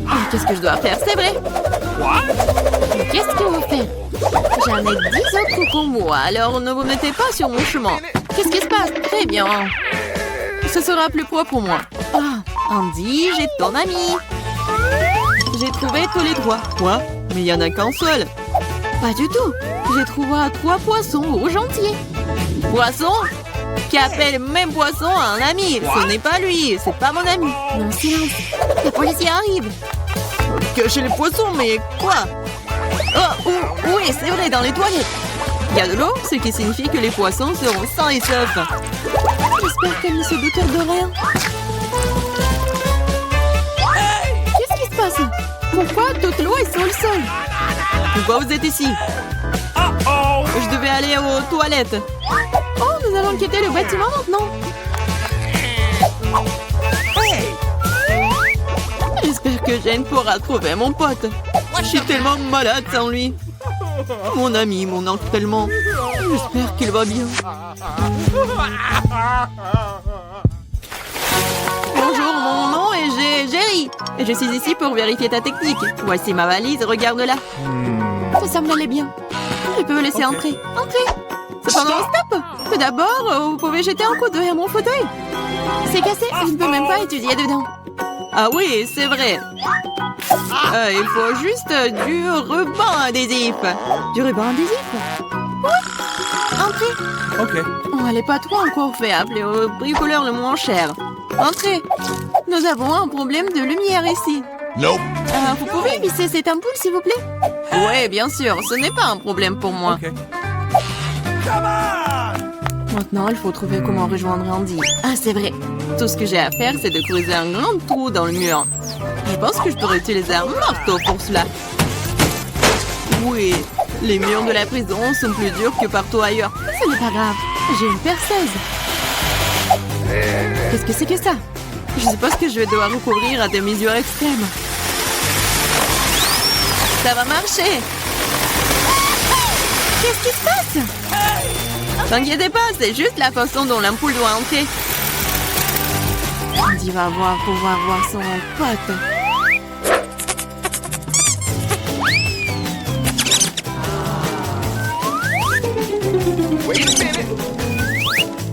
Ah, qu'est-ce que je dois faire? C'est vrai. Mais qu'est-ce que vous faites? J'en ai 10 autres comme moi, alors ne vous mettez pas sur mon chemin. Qu'est-ce qui se passe? Très bien. Ce sera plus propre pour moi. Ah, Andy, j'ai ton ami. J'ai trouvé tous les 3. Quoi? Mais il n'y en a qu'un seul. Pas du tout. J'ai trouvé 3 poissons rouges entiers. Poisson? Qui appelle même poisson à un ami. Ce n'est pas lui, c'est pas mon ami. Non, silence. Les policiers arrivent. Cachez les poissons, mais quoi? Oh, oui, c'est vrai, dans les toilettes. Il y a de l'eau, ce qui signifie que les poissons seront sains et saufs. J'espère qu'elle ne se doute de rien. Qu'est-ce qui se passe? Pourquoi toute l'eau est sur le sol? Pourquoi vous êtes ici? Je devais aller aux toilettes. Oh, nous allons quitter le bâtiment maintenant. J'espère que Jane pourra trouver mon pote. Je suis tellement malade sans lui. Mon ami, mon oncle tellement. J'espère qu'il va bien. Bonjour, mon nom est Jerry. Et je suis ici pour vérifier ta technique. Voici ma valise, regarde-la. Ça semble aller bien. Je peux vous laisser entrer. Entrez. Cependant, stop. Tout d'abord, vous pouvez jeter un coup d'œil à mon fauteuil. C'est cassé, je ne peux même pas étudier dedans. Ah oui, c'est vrai. Il faut juste du ruban adhésif. Du ruban adhésif? Oui. Entrez.
Okay.
Oh, elle n'est pas trop encore fait. Appelez au bricoleur le moins cher. Entrez. Nous avons un problème de lumière ici.
Nope.
Vous pouvez visser cette ampoule, s'il vous plaît? Oui, bien sûr. Ce n'est pas un problème pour moi.
Okay.
Maintenant, il faut trouver comment rejoindre Andy. Ah, c'est vrai. Tout ce que j'ai à faire, c'est de creuser un grand trou dans le mur. Je pense que je pourrais utiliser un marteau pour cela. Oui, les murs de la prison sont plus durs que partout ailleurs. Ce n'est pas grave. J'ai une perceuse. Qu'est-ce que c'est que ça? Je suppose que je vais devoir recouvrir à des mesures extrêmes. Ça va marcher. Qu'est-ce qui se passe? T'inquiète pas, c'est juste la façon dont l'ampoule doit entrer. Andy va pouvoir voir son pote.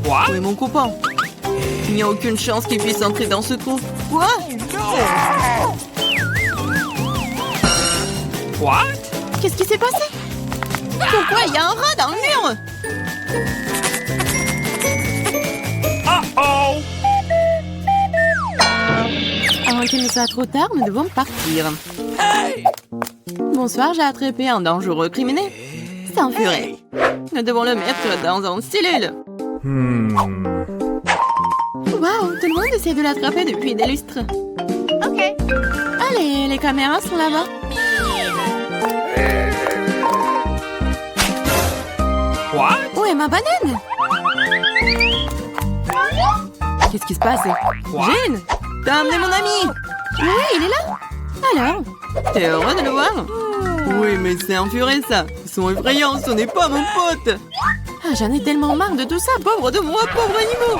What?
Où est mon copain? Il n'y a aucune chance qu'il puisse entrer dans ce trou. Quoi?
What?
Qu'est-ce qui s'est passé? Pourquoi il y a un rat dans le mur?
Uh-oh!
Avant qu'il ne soit trop tard, nous devons partir.
Hey!
Bonsoir, j'ai attrapé un dangereux criminel. Sans furet. Nous devons le mettre dans une cellule. Waouh, tout le monde essaie de l'attraper depuis des lustres. Ok. Allez, les caméras sont là-bas.
What?
Où est ma banane? Qu'est-ce qui se passe? Jane, t'as amené mon ami? Oui, il est là. Alors, t'es heureux de le voir? Oui, mais c'est un furet, ça. Ils sont effrayants, ce n'est pas mon pote. Ah, j'en ai tellement marre de tout ça. Pauvre de moi, pauvre animal.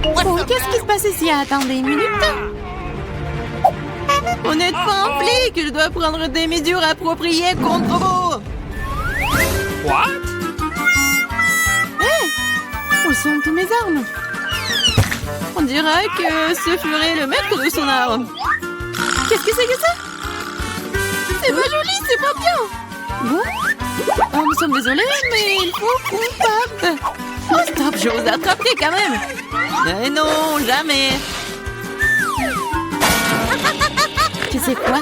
What?
Oh, qu'est-ce qui se passe ici? Attendez une minute. Vous n'êtes pas un flic. Je dois prendre des mesures appropriées contre vous.
What?
Hé! Où sont toutes mes armes? On dirait que ce furet est le maître de son arme. Qu'est-ce que c'est que ça? C'est pas joli, c'est pas bien. Bon. Oh, nous sommes désolés, mais il faut qu'on parte. Oh, stop, je vous attraperai quand même. Mais non, jamais. Tu sais quoi?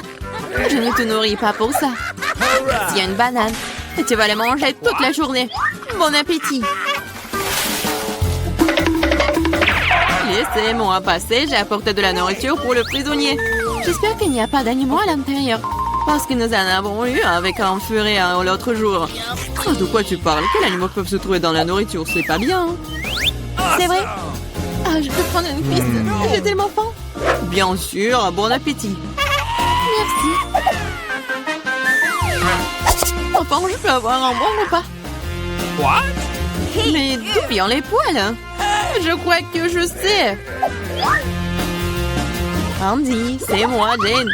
Je ne te nourris pas pour ça. S'il y a une banane, et tu vas la manger toute la journée. Bon appétit. Laissez-moi passer, j'ai apporté de la nourriture pour le prisonnier. J'espère qu'il n'y a pas d'animaux à l'intérieur. Parce que nous en avons eu avec un furet l'autre jour. Oh, de quoi tu parles? Quels animaux peuvent se trouver dans la nourriture? C'est pas bien. C'est vrai? Ah, je peux prendre une piste. J'ai tellement faim. Bien sûr, bon appétit. Merci. Enfin, je peux avoir un bon repas.
What?
Mais d'où viennent les poils? Je crois que je sais. Andy, c'est moi, Jane.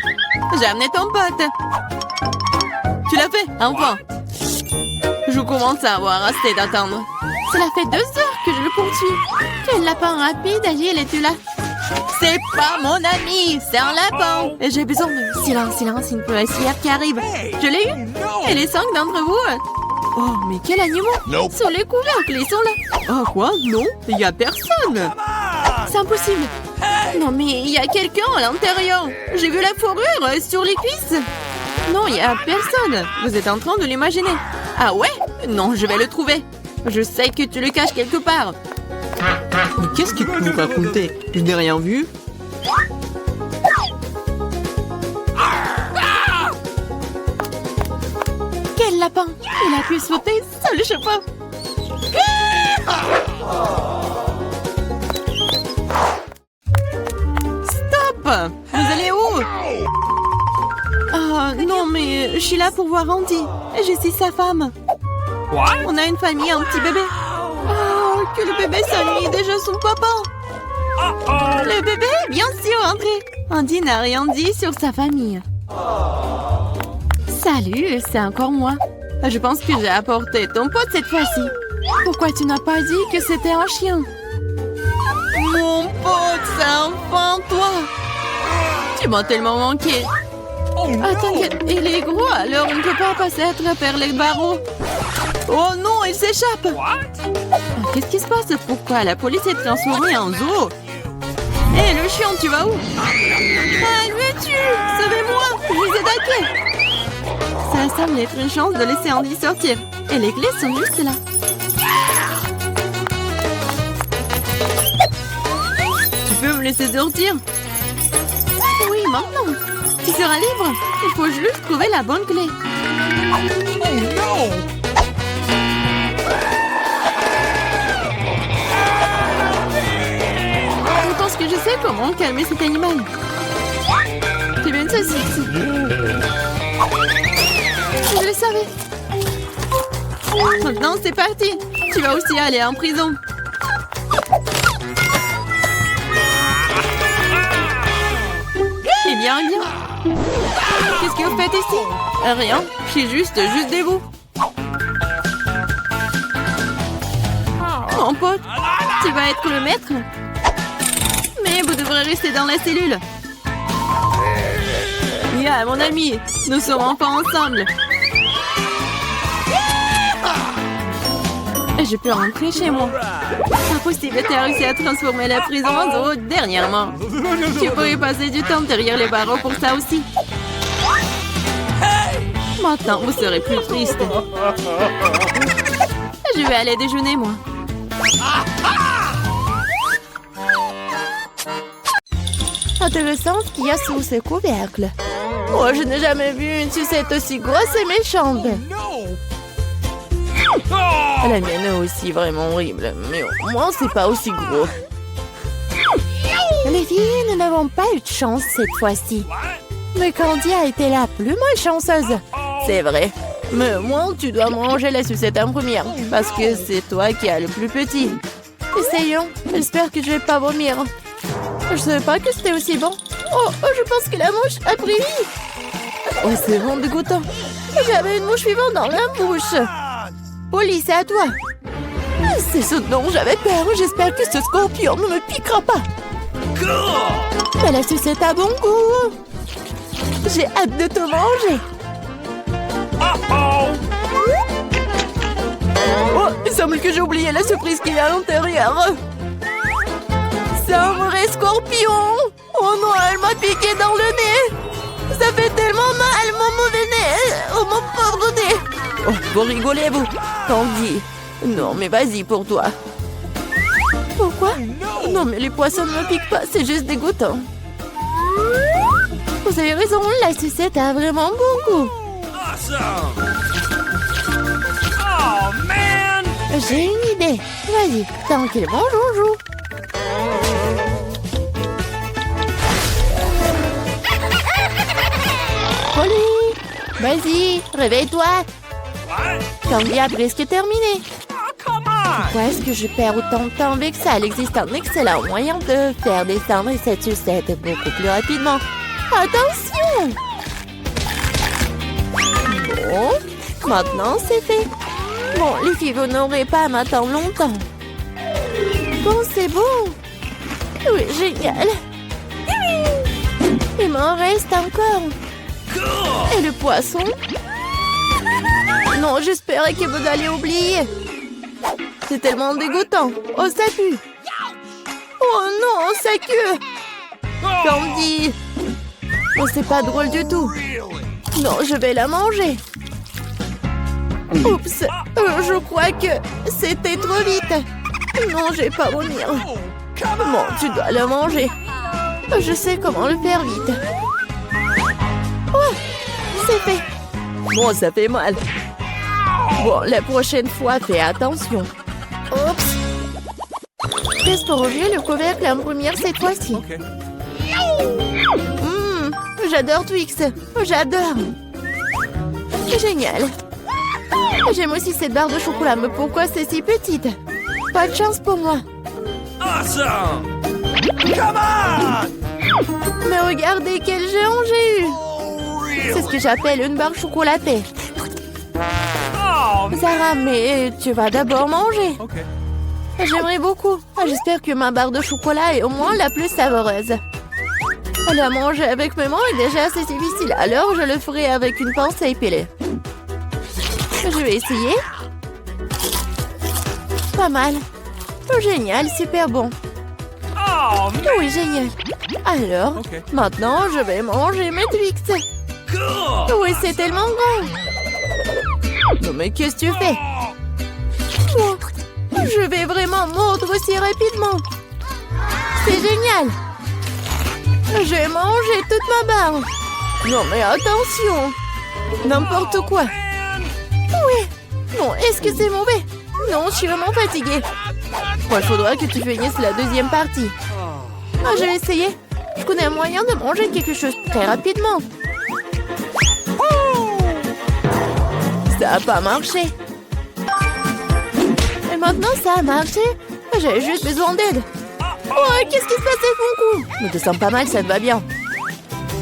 J'ai amené ton pote. Tu l'as fait, enfin. Je commence à avoir assez d'attendre. Cela fait 2 heures que je le poursuis. Quel lapin rapide, agile, es-tu là? C'est pas mon ami, c'est un lapin. Et j'ai besoin de... Silence, une policière qui arrive. Je l'ai eu. Et les 5 d'entre vous... Oh, mais quel animal!
Nope.
Sur les couvercles, ils sont là. Oh, quoi? Non, il y a personne. C'est impossible. Non, mais il y a quelqu'un à l'intérieur. J'ai vu la fourrure sur les cuisses. Non, il y a personne. Vous êtes en train de l'imaginer. Ah ouais? Non, je vais le trouver. Je sais que tu le caches quelque part. Mais qu'est-ce que tu nous racontais? Je n'ai rien vu. Quel lapin! Il a pu sauter sur le chapeau. Stop! Vous allez où? Ah non, mais je suis là pour voir Andy. Je suis sa femme.
What?
On a une famille, un petit bébé. Oh, que le bébé s'ennuie déjà son papa.
Uh-oh!
Le bébé, bien sûr, André. Andy n'a rien dit sur sa famille. Salut, c'est encore moi. Je pense que j'ai apporté ton pote cette fois-ci. Pourquoi tu n'as pas dit que c'était un chien? Mon pote, c'est enfin toi. Tu m'as tellement manqué.
Oh no!
Ah, t'inquiète, il est gros, alors on ne peut pas passer à travers les barreaux. Oh non, il s'échappe.
What?
Oh, qu'est-ce qui se passe? Pourquoi la police est transformée en zoo? Hé, le chien, tu vas où? Ah, il me tue! Sauvez-moi! Je vous ai attaqué! Ça semble être une chance de laisser Andy sortir. Et les clés sont juste là. laisser sortir. Oui, maintenant. Tu seras libre. Il faut juste trouver la bonne clé.
Oh no!
Je pense que je sais comment calmer cet animal. Tu veux une saucisse? Je le savais. Maintenant, c'est parti. Tu vas aussi aller en prison. Eh bien, eh bien. Qu'est-ce que vous faites ici? Rien. Je suis juste des bouts. Mon pote, tu vas être le maître? Mais vous devrez rester dans la cellule. Yeah, mon ami, nous sommes enfin ensemble. Je peux rentrer chez moi. Impossible, tu as réussi à transformer la prison en zoo dernièrement. Tu pourrais passer du temps derrière les barreaux pour ça aussi. Maintenant, vous serez plus triste. Je vais aller déjeuner, moi. Intéressant ce qu'il y a sous ce couvercle. Oh, je n'ai jamais vu une sucette aussi grosse et méchante. La mienne est aussi vraiment horrible, mais au moins c'est pas aussi gros. Les filles, nous n'avons pas eu de chance cette fois-ci. Mais Candy a été la plus malchanceuse. C'est vrai. Mais moi, tu dois manger la sucette en première, parce que c'est toi qui as le plus petit. Essayons. J'espère que je vais pas vomir. Je savais pas que c'était aussi bon. Oh, je pense que la mouche a pris vie. Oh, c'est bon dégoûtant. J'avais une mouche vivante dans la bouche. Polly, c'est à toi. C'est ce dont j'avais peur. J'espère que ce scorpion ne me piquera pas. Mais la sucette a bon goût. J'ai hâte de te manger. Oh, il semble que j'ai oublié la surprise qu'il y a à l'intérieur. C'est un vrai scorpion. Oh non, elle m'a piqué dans le nez. Ça fait tellement mal, mon mauvais nez. Oh, mon pauvre nez. Oh, vous rigolez, vous. Candy. Non, mais vas-y pour toi. Pourquoi? Non, mais les poissons ne me piquent pas. C'est juste dégoûtant. Vous avez raison, la sucette a vraiment bon goût.
Oh man!
J'ai une idée. Vas-y, tranquillement, joujou. Polly, vas-y, réveille-toi. Candy a presque terminé. Pourquoi est-ce que je perds autant de temps avec ça? Il existe un excellent moyen de faire descendre cette sucette beaucoup plus rapidement. Attention! Bon, maintenant c'est fait. Bon, les filles, vous n'aurez pas à m'attendre longtemps. Bon, c'est bon. Oui, génial. Il m'en reste encore. Et le poisson? Non, j'espérais que vous alliez oublier. C'est tellement dégoûtant. Oh, ça pue. Oh non, ça queue. Candy. Oh, c'est pas drôle du tout. Non, je vais la manger. Oups, je crois que c'était trop vite. Non, je vais pas vomir. Bon, tu dois le manger. Je sais comment le faire vite. Oh, c'est fait. Bon, ça fait mal. Bon, la prochaine fois, fais attention. Oups. Qu'est-ce pour ouvrir le couvercle en première cette fois-ci? J'adore Twix. J'adore. Génial. J'aime aussi cette barre de chocolat, mais pourquoi c'est si petite? Pas de chance pour moi.
Awesome! Come on!
Mais regardez quel géant j'ai eu. C'est ce que j'appelle une barre chocolatée.
Oh,
Sarah, mais tu vas d'abord manger.
okay.
J'aimerais beaucoup. J'espère que ma barre de chocolat est au moins la plus savoureuse. La manger avec mes mains est déjà assez difficile, alors je le ferai avec une pince à épiler. Je vais essayer. Pas mal. Oh, génial, super bon.
Oh,
Oui, génial. Alors,
Ok.
maintenant, je vais manger mes Twix.
cool!
Oui, c'est tellement grand. Non, mais qu'est-ce que tu fais? Oh, je vais vraiment mordre aussi rapidement. C'est génial. J'ai mangé toute ma barre. Non mais attention. N'importe quoi. Oui. Bon, est-ce que c'est mauvais? Non, je suis vraiment fatiguée. Bon, il faudra que tu finisses la deuxième partie. Ah, je vais essayer. Je connais un moyen de manger quelque chose très rapidement. Ça n'a pas marché. Et maintenant, ça a marché. J'avais juste besoin d'aide. Oh, qu'est-ce qui se passe avec mon cou? Je te sens pas mal, ça te va bien.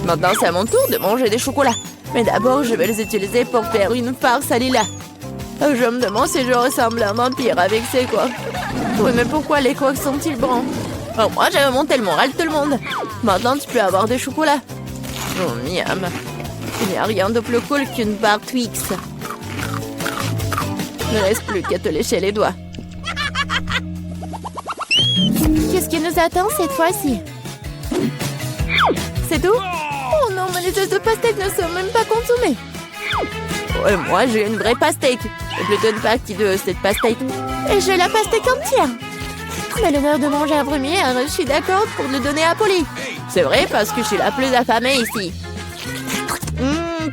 Maintenant, c'est à mon tour de manger des chocolats. Mais d'abord, je vais les utiliser pour faire une farce à Lila. Je me demande si je ressemble à un vampire avec ces coques. Oui, mais pourquoi les coques sont-ils bruns? Oh, moi, j'avais monté le moral de tout le monde. Maintenant, tu peux avoir des chocolats. Oh, miam. Il n'y a rien de plus cool qu'une barre Twix. Il ne reste plus qu'à te lécher les doigts. Qu'est-ce qui nous attend cette fois-ci? C'est tout? Oh non, mais les œufs de pastèque ne sont même pas consommés. Ouais, moi, j'ai une vraie pastèque. C'est plutôt une partie de cette pastèque. Et j'ai la pastèque entière. Mais l'honneur de manger un premier, je suis d'accord pour le donner à Polly. C'est vrai parce que je suis la plus affamée ici.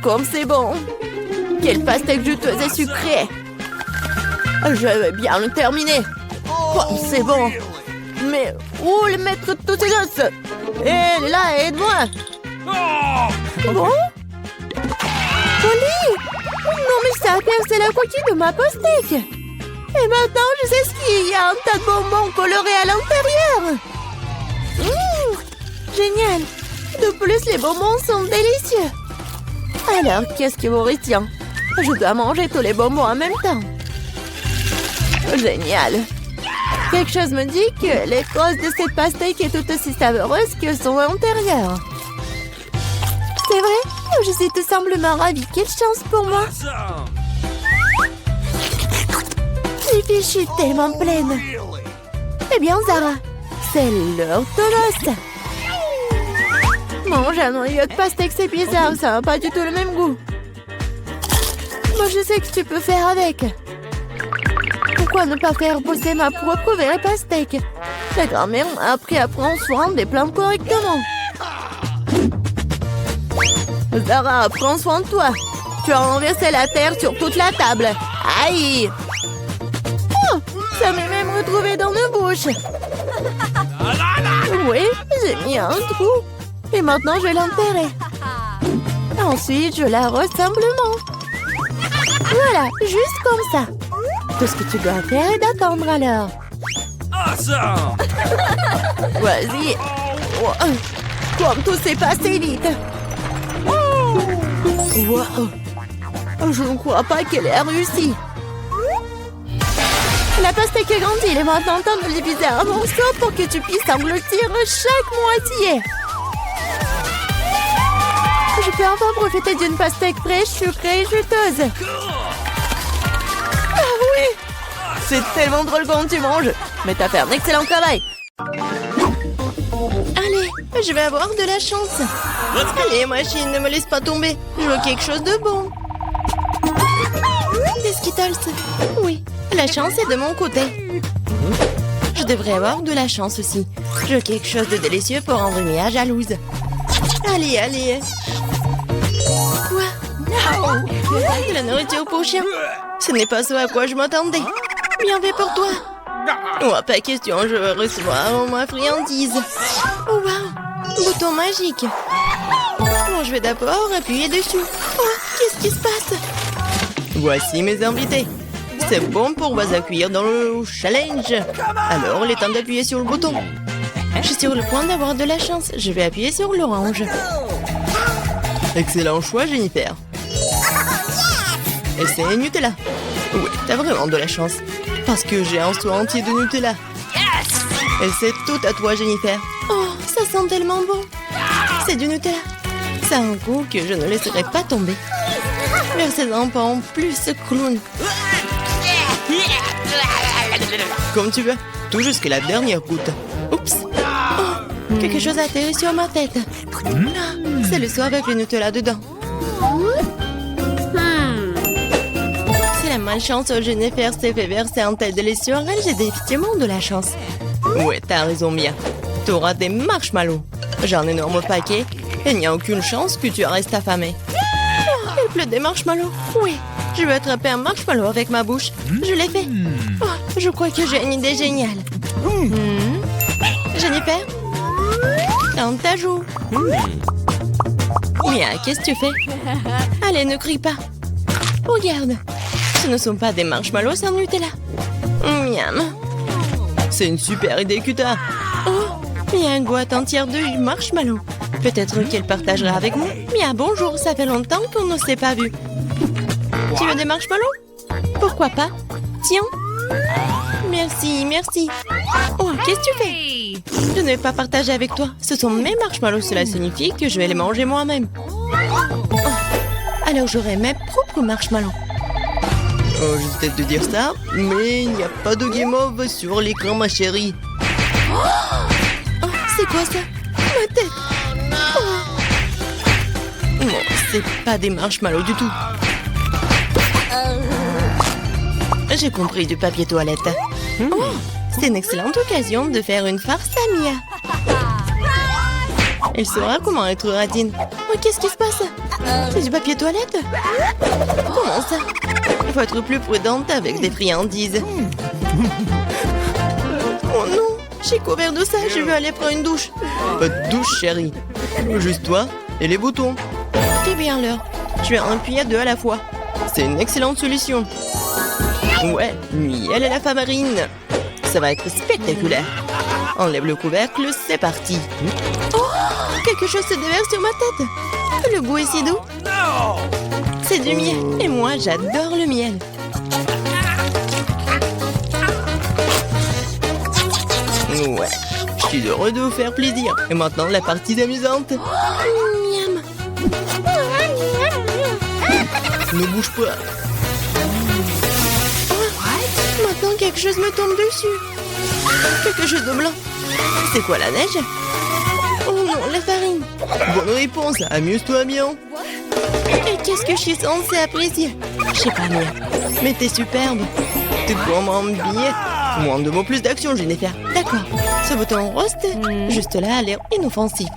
Comme c'est bon. Quelle pastèque juteuse et sucrée. Je vais bien le terminer. Comme c'est bon. Mais où le mettre tous ces os? Hé, là, aide-moi. Bon? Polly! Non, mais ça a percé la coquille de ma pastèque. Et maintenant, je sais ce qu'il y a un tas de bonbons colorés à l'intérieur. Génial. De plus, les bonbons sont délicieux. Alors, qu'est-ce qui vous retient? Je dois manger tous les bonbons en même temps. Génial. Quelque chose me dit que l'écorce de cette pastèque est tout aussi savoureuse que son intérieur. C'est vrai? Je suis tout simplement ravie. Quelle chance pour moi. Les filles, je suis tellement pleine. Eh bien, Zara, c'est l'heure de l'os. Manger un noyau de pastèque, c'est bizarre. Ça n'a pas du tout le même goût. Moi, je sais que tu peux faire avec. Pourquoi ne pas faire pousser ma propre vraie pastèque? La grand-mère m'a appris à prendre soin des plantes correctement. Zara, prends soin de toi. Tu as renversé la terre sur toute la table. Aïe! Oh, ça m'est même retrouvé dans ma bouche. Oui, j'ai mis un trou. Et maintenant, je vais l'enterrer. Ensuite, je l'arrose simplement. Voilà, juste comme ça. Tout ce que tu dois faire est d'attendre alors.
Awesome!
Vas-y. Oh, comme tout s'est passé vite. Wow. Je ne crois pas qu'elle ait réussi. La pastèque est grandie. Il est maintenant temps de le diviser en morceaux pour que tu puisses engloutir chaque moitié. Je peux enfin profiter d'une pastèque fraîche, sucrée et juteuse. Ah oui! C'est tellement drôle quand tu manges. Mais t'as fait un excellent travail. Allez, je vais avoir de la chance. Allez, machine, ne me laisse pas tomber. Je veux quelque chose de bon. Des Skittles. Oui, la chance est de mon côté. Je devrais avoir de la chance aussi. Je veux quelque chose de délicieux pour rendre Mia jalouse. Allez, allez. Quoi? De la nourriture pour chien. Ce n'est pas ce à quoi je m'attendais. Bien fait pour toi. Oh, pas question, je veux recevoir ma friandise. Oh, wow. Bouton magique. Bon, je vais d'abord appuyer dessus. Oh, qu'est-ce qui se passe? Voici mes invités. C'est bon pour vous accueillir dans le challenge. Alors, il est temps d'appuyer sur le bouton. Je suis sur le point d'avoir de la chance. Je vais appuyer sur l'orange. Excellent choix, Jennifer. Et c'est Nutella. Oui, t'as vraiment de la chance. Parce que j'ai un seau entier de Nutella. Et c'est tout à toi, Jennifer. Oh, ça sent tellement bon. C'est du Nutella. Ça a un goût que je ne laisserai pas tomber. Versez-en pas en plus, clown. Comme tu veux. Tout jusqu'à la dernière goutte. Oups. Oh, quelque chose a atterri sur ma tête. C'est le seau avec le Nutella dedans. Si la malchance au Jennifer s'est fait verser un tel délicieux, j'ai définitivement de la chance. Ouais, t'as raison, Mia. T'auras des marshmallows. J'ai un énorme paquet. Il n'y a aucune chance que tu restes affamé. Oh, il pleut des marshmallows. Oui, je vais attraper un marshmallow avec ma bouche. Je l'ai fait. Oh, je crois que j'ai une idée géniale. Jennifer, dans ta joue. Mia, qu'est-ce que tu fais? Allez, ne crie pas. Regarde, ce ne sont pas des marshmallows sans Nutella. Miam. C'est une super idée que t'as. Oh, il y a une boîte entière de marshmallows. Peut-être qu'elle partagera avec moi. Mia, bonjour, ça fait longtemps qu'on ne s'est pas vu. Tu veux des marshmallows? Pourquoi pas? Tiens. Merci, merci. Oh, qu'est-ce que tu fais? Je ne vais pas partager avec toi. Ce sont mes marshmallows, cela signifie que je vais les manger moi-même. Oh, alors j'aurai mes propres marshmallows. Oh, je vais te dire ça, mais il n'y a pas de guimauve sur l'écran, ma chérie. Oh, c'est quoi ça? Ma tête. Oh. Non, c'est pas des marshmallows du tout. J'ai compris, du papier toilette. Oh, c'est une excellente occasion de faire une farce à Mia. Elle saura comment être radine. Oh, qu'est-ce qui se passe? C'est du papier toilette? Comment ça? Il faut être plus prudente avec des friandises. Oh non, j'ai couvert de ça, je vais aller prendre une douche. Pas de douche, chérie. Juste toi et les boutons. C'est bien l'heure. Je vais en appuyer deux à la fois. C'est une excellente solution. Ouais, miel et la farine. Ça va être spectaculaire. Enlève le couvercle, c'est parti. Oh, quelque chose se déverse sur ma tête. Le goût est si doux. C'est du miel. Et moi, j'adore le miel. Ouais, je suis heureux de vous faire plaisir. Et maintenant, la partie amusante. Miam. Ne bouge pas. Maintenant, quelque chose me tombe dessus. Quelque chose de blanc. C'est quoi, la neige? Oh non, la farine. Bonne réponse, amuse-toi bien. Et qu'est-ce que je suis censée apprécier? Je sais pas, Mia. Mais t'es superbe. Tu comprends bien. Moins de mots, plus d'action, Jennifer. D'accord. Ce bouton rose, juste là, a l'air inoffensif.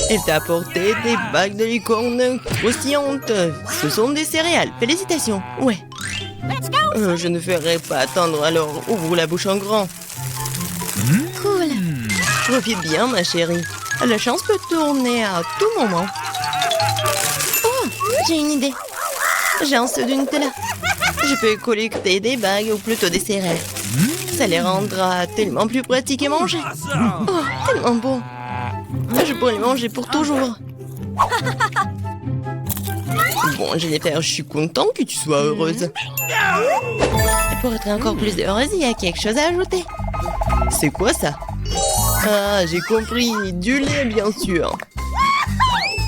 Elle t'a apporté des bagues de licorne croustillantes. Ce sont des céréales. Félicitations. Ouais. Je ne ferai pas attendre, alors ouvre la bouche en grand. Cool. Profite bien, ma chérie. La chance peut tourner à tout moment. Oh, j'ai une idée. J'ai un seau de Nutella. Je peux collecter des bagues ou plutôt des céréales. Ça les rendra tellement plus pratiques à manger. Oh, tellement bon. Je pourrais les manger pour toujours. Bon, Jennifer, je suis content que tu sois heureuse. Et pour être encore plus heureuse, il y a quelque chose à ajouter. C'est quoi ça? Ah, j'ai compris. Du lait, bien sûr.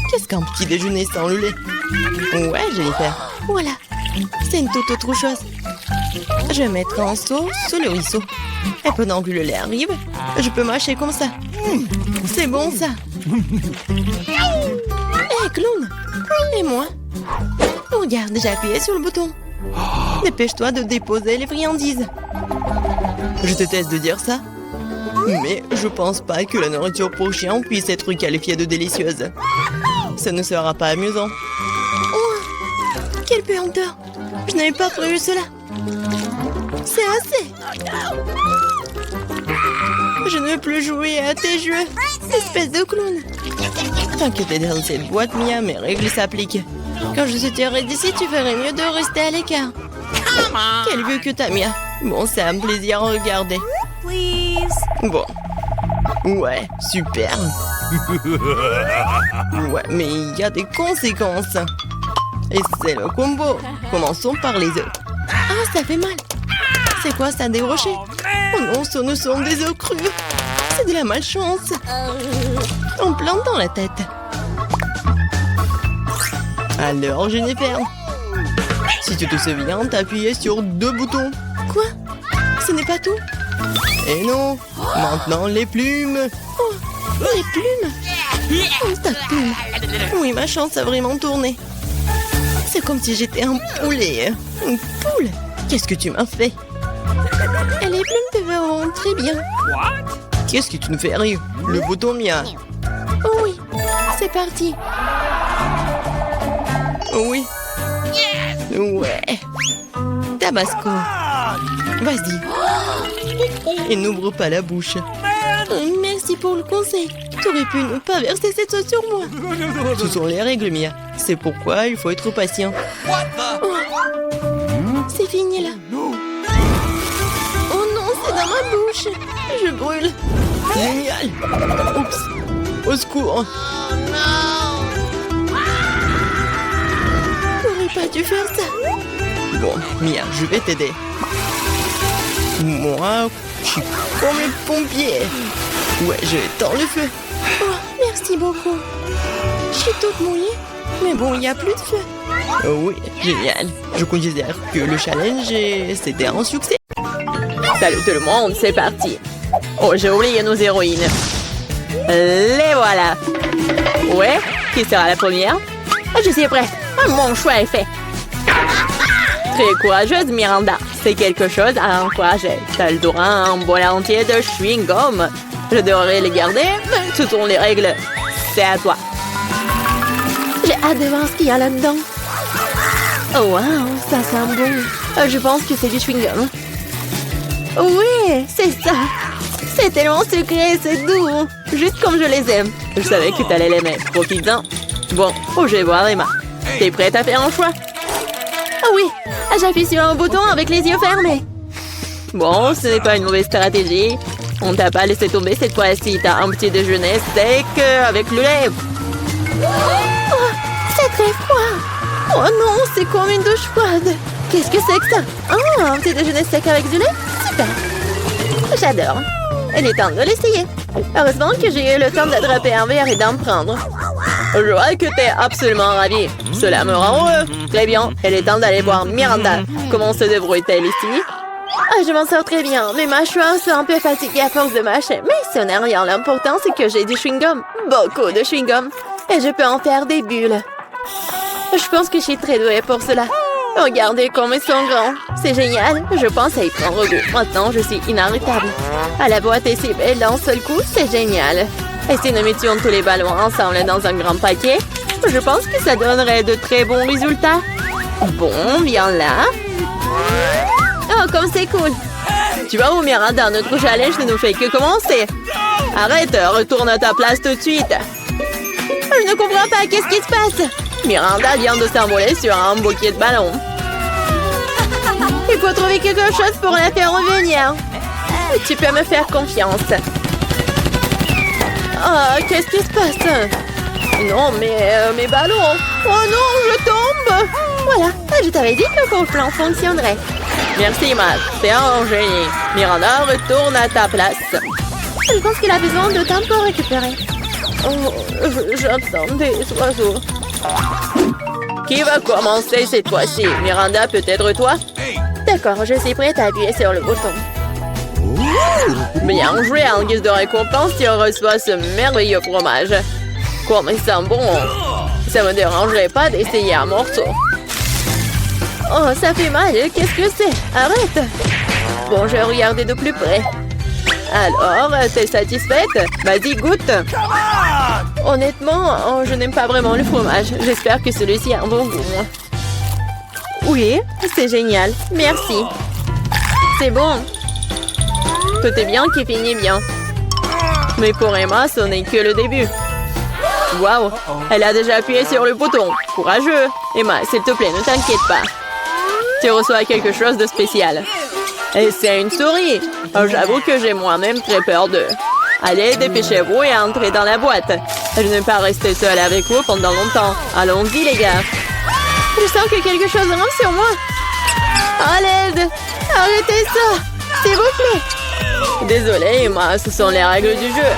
Qu'est-ce qu'un petit déjeuner sans le lait? Ouais, Jennifer. Voilà. C'est une toute autre chose. Je vais mettre un seau sous le ruisseau. Et pendant que le lait arrive, je peux mâcher comme ça. C'est bon, ça. Hé, clown. Et moi? Regarde, j'ai appuyé sur le bouton. Dépêche-toi de déposer les friandises. Je te teste de dire ça, mais je pense pas que la nourriture pour chien puisse être qualifiée de délicieuse. Ça ne sera pas amusant. Oh, quelle puanteur! Je n'avais pas prévu cela. C'est assez. Je ne veux plus jouer à tes jeux, espèce de clown. T'inquiète dans cette boîte, Mia, mes règles s'appliquent. Quand je sortirai d'ici, tu ferais mieux de rester à l'écart. Quelle vue que t'as, Mia. Bon, c'est un plaisir à regarder. Bon. Ouais, super. Ouais, mais il y a des conséquences. Et c'est le combo. Commençons par les œufs. Ah, ça fait mal. C'est quoi ça, des rochers? Oh non, ce ne sont des œufs crus. C'est de la malchance. En plein dans la tête. Alors, Jennifer, si tu te souviens, t'as appuyé sur 2 boutons. Quoi? Ce n'est pas tout? Et non. Maintenant, les plumes. Oh, les plumes. Oh, ta plume. Oui, ma chance a vraiment tourné. C'est comme si j'étais un poulet. Une poule. Qu'est-ce que tu m'as fait? Et les plumes te verront très bien.
Qu'est-ce que tu nous fais rire? Le bouton mien.
Oh oui, c'est parti.
Oh oui. Ouais. Tabasco. Vas-y. Et n'ouvre pas la bouche.
Merci pour le conseil. Tu aurais pu ne pas verser cette sauce sur moi.
Ce sont les règles, Mia. C'est pourquoi il faut être patient.
C'est fini là. Oh non, c'est dans ma bouche. Je brûle.
Génial. Oups. Au secours.
J'aurais pas dû faire ça.
Bon, Mia, je vais t'aider. Moi, je suis comme les pompiers. Ouais, j'éteins le feu.
Oh, merci beaucoup. Je suis toute mouillée. Mais bon, il n'y a plus de feu.
Oh oui, génial. Je considère que le challenge, c'était un succès.
Salut tout le monde, c'est parti. Oh, j'ai oublié nos héroïnes. Les voilà. Ouais, qui sera la première? Je suis prête. Mon choix est fait. Très courageuse, Miranda. C'est quelque chose à encourager. T'as le droit à un bol entier de chewing-gum. Je devrais les garder, mais ce sont les règles. C'est à toi.
J'ai hâte de voir ce qu'il y a là-dedans. Oh wow, ça sent bon. Je pense que c'est du chewing-gum. Oui, c'est ça. C'est tellement sucré, c'est doux.
Juste comme je les aime. Je savais que t'allais les mettre. Profites-en. Bon, je vais voir Emma. T'es prête à faire un choix?
Oh oui, j'appuie sur un bouton avec les yeux fermés.
Bon, ce n'est pas une mauvaise stratégie. On t'a pas laissé tomber cette fois-ci. T'as un petit déjeuner steak avec le lait.
Oh, c'est très froid. Oh non, c'est comme une douche froide. Qu'est-ce que c'est que ça? Oh, un petit déjeuner sec avec du lait? Super. J'adore. Il est temps de l'essayer. Heureusement que j'ai eu le temps d'attraper un verre et d'en prendre.
Je vois que t'es absolument ravie. Cela me rend heureux. Très bien, il est temps d'aller voir Miranda. Comment se débrouille-t-elle ici?
Je m'en sors très bien. Mes mâchoires sont un peu fatiguées à force de mâcher. Mais ce n'est rien. L'important, c'est que j'ai du chewing-gum. Beaucoup de chewing-gum. Et je peux en faire des bulles. Je pense que je suis très douée pour cela. Regardez comme ils sont grands. C'est génial. Je pense à y prendre goût. Maintenant, je suis inarrêtable. À la boîte est si belle d'un seul coup, c'est génial. Et si nous mettions tous les ballons ensemble dans un grand paquet, je pense que ça donnerait de très bons résultats. Bon, viens là. Oh, comme c'est cool.
Tu vois où, Miranda, notre challenge ne nous fait que commencer. Arrête, retourne à ta place tout de suite.
Je ne comprends pas, qu'est-ce qui se passe?
Miranda vient de s'envoler sur un bouquet de ballons.
Il faut trouver quelque chose pour la faire revenir. Tu peux me faire confiance. Oh, qu'est-ce qui se passe? Non, mais mes ballons. Oh non, je tombe. Voilà, je t'avais dit que le plan fonctionnerait.
Merci, Matt. C'est un génie. Miranda, retourne à ta place.
Je pense qu'il a besoin de temps pour récupérer. Oh, j'entends des oiseaux.
Qui va commencer cette fois-ci? Miranda, peut-être toi?
D'accord, je suis prête à appuyer sur le bouton.
Bien joué, en guise de récompense, tu reçois ce merveilleux fromage. Comme il sent bon. Ça me dérangerait pas d'essayer un morceau.
Oh, ça fait mal, qu'est-ce que c'est? Arrête! Bon, je vais regarder de plus près.
Alors, t'es satisfaite? Vas-y, goûte.
Honnêtement, je n'aime pas vraiment le fromage. J'espère que celui-ci a un bon goût. Oui, c'est génial. Merci. C'est bon.
Tout est bien qui finit bien. Mais pour Emma, ce n'est que le début. Waouh, elle a déjà appuyé sur le bouton. Courageux. Emma, s'il te plaît, ne t'inquiète pas. Tu reçois quelque chose de spécial. Et c'est une souris. Oh, j'avoue que j'ai moi-même très peur d'eux. Allez, dépêchez-vous et entrez dans la boîte. Je ne vais pas rester seule avec vous pendant longtemps. Allons-y, les gars.
Je sens que quelque chose rentre sur moi. À l'aide! Arrêtez ça! S'il vous plaît!
Désolée, Emma, ce sont les règles du jeu.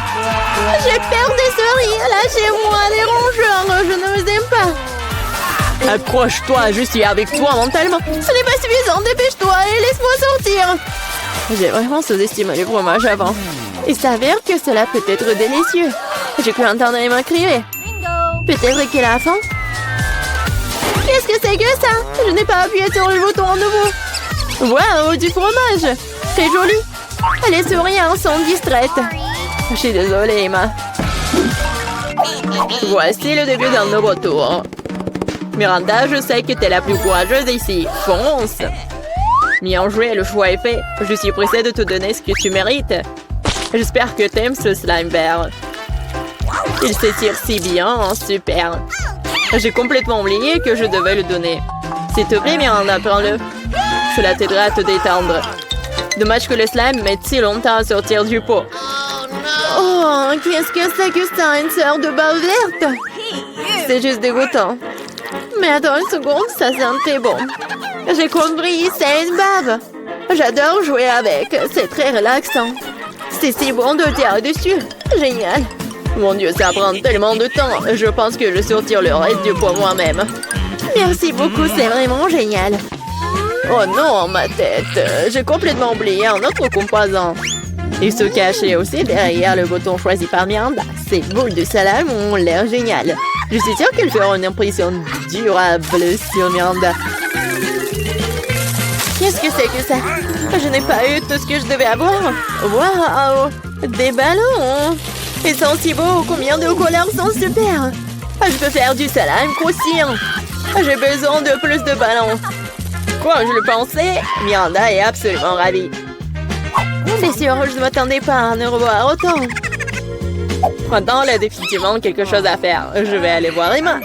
J'ai peur des souris! Lâchez-moi, les rongeurs! Je ne les aime pas!
Accroche-toi, je suis avec toi mentalement.
Ce n'est pas suffisant, dépêche-toi et laisse-moi sortir!
J'ai vraiment sous-estimé le fromage avant.
Il s'avère que cela peut être délicieux. J'ai cru entendre Emma crier. Peut-être qu'elle a faim? Qu'est-ce que c'est que ça? Je n'ai pas appuyé sur le bouton à nouveau. Waouh, du fromage! C'est joli. Les souris sont distraites.
Je suis désolée, Emma. Voici le début d'un nouveau tour. Miranda, je sais que t'es la plus courageuse ici. Fonce! Bien joué, le choix est fait. Je suis pressée de te donner ce que tu mérites. J'espère que t'aimes ce slime vert. Il s'étire si bien, super. J'ai complètement oublié que je devais le donner. S'il te plaît, Miranda, prends-le. Cela t'aidera à te détendre. Dommage que le slime mette si longtemps à sortir du pot.
Oh, qu'est-ce que c'est que ça, une sœur de bave verte?
C'est juste dégoûtant.
Mais attends une seconde, ça sent très bon. J'ai compris, c'est une bave. J'adore jouer avec, c'est très relaxant. C'est si bon de tirer dessus. Génial.
Mon Dieu, ça prend tellement de temps. Je pense que je sortir le reste du pot moi-même.
Merci beaucoup, c'est vraiment génial.
Oh non, ma tête. J'ai complètement oublié un autre composant. Il se cachait aussi derrière le bouton choisi par Miranda. Ces boules de salade ont l'air géniales. Je suis sûre qu'elles feront une impression durable sur Miranda.
Qu'est-ce que c'est que ça? Je n'ai pas eu tout ce que je devais avoir. Waouh! Des ballons! Ils sont si beaux, combien de couleurs sont super! Je peux faire du slime croustillant. J'ai besoin de plus de ballons.
Quoi, je le pensais? Miranda est absolument ravie.
C'est sûr, je ne m'attendais pas à en revoir autant.
Maintenant, elle a définitivement quelque chose à faire. Je vais aller voir Emma.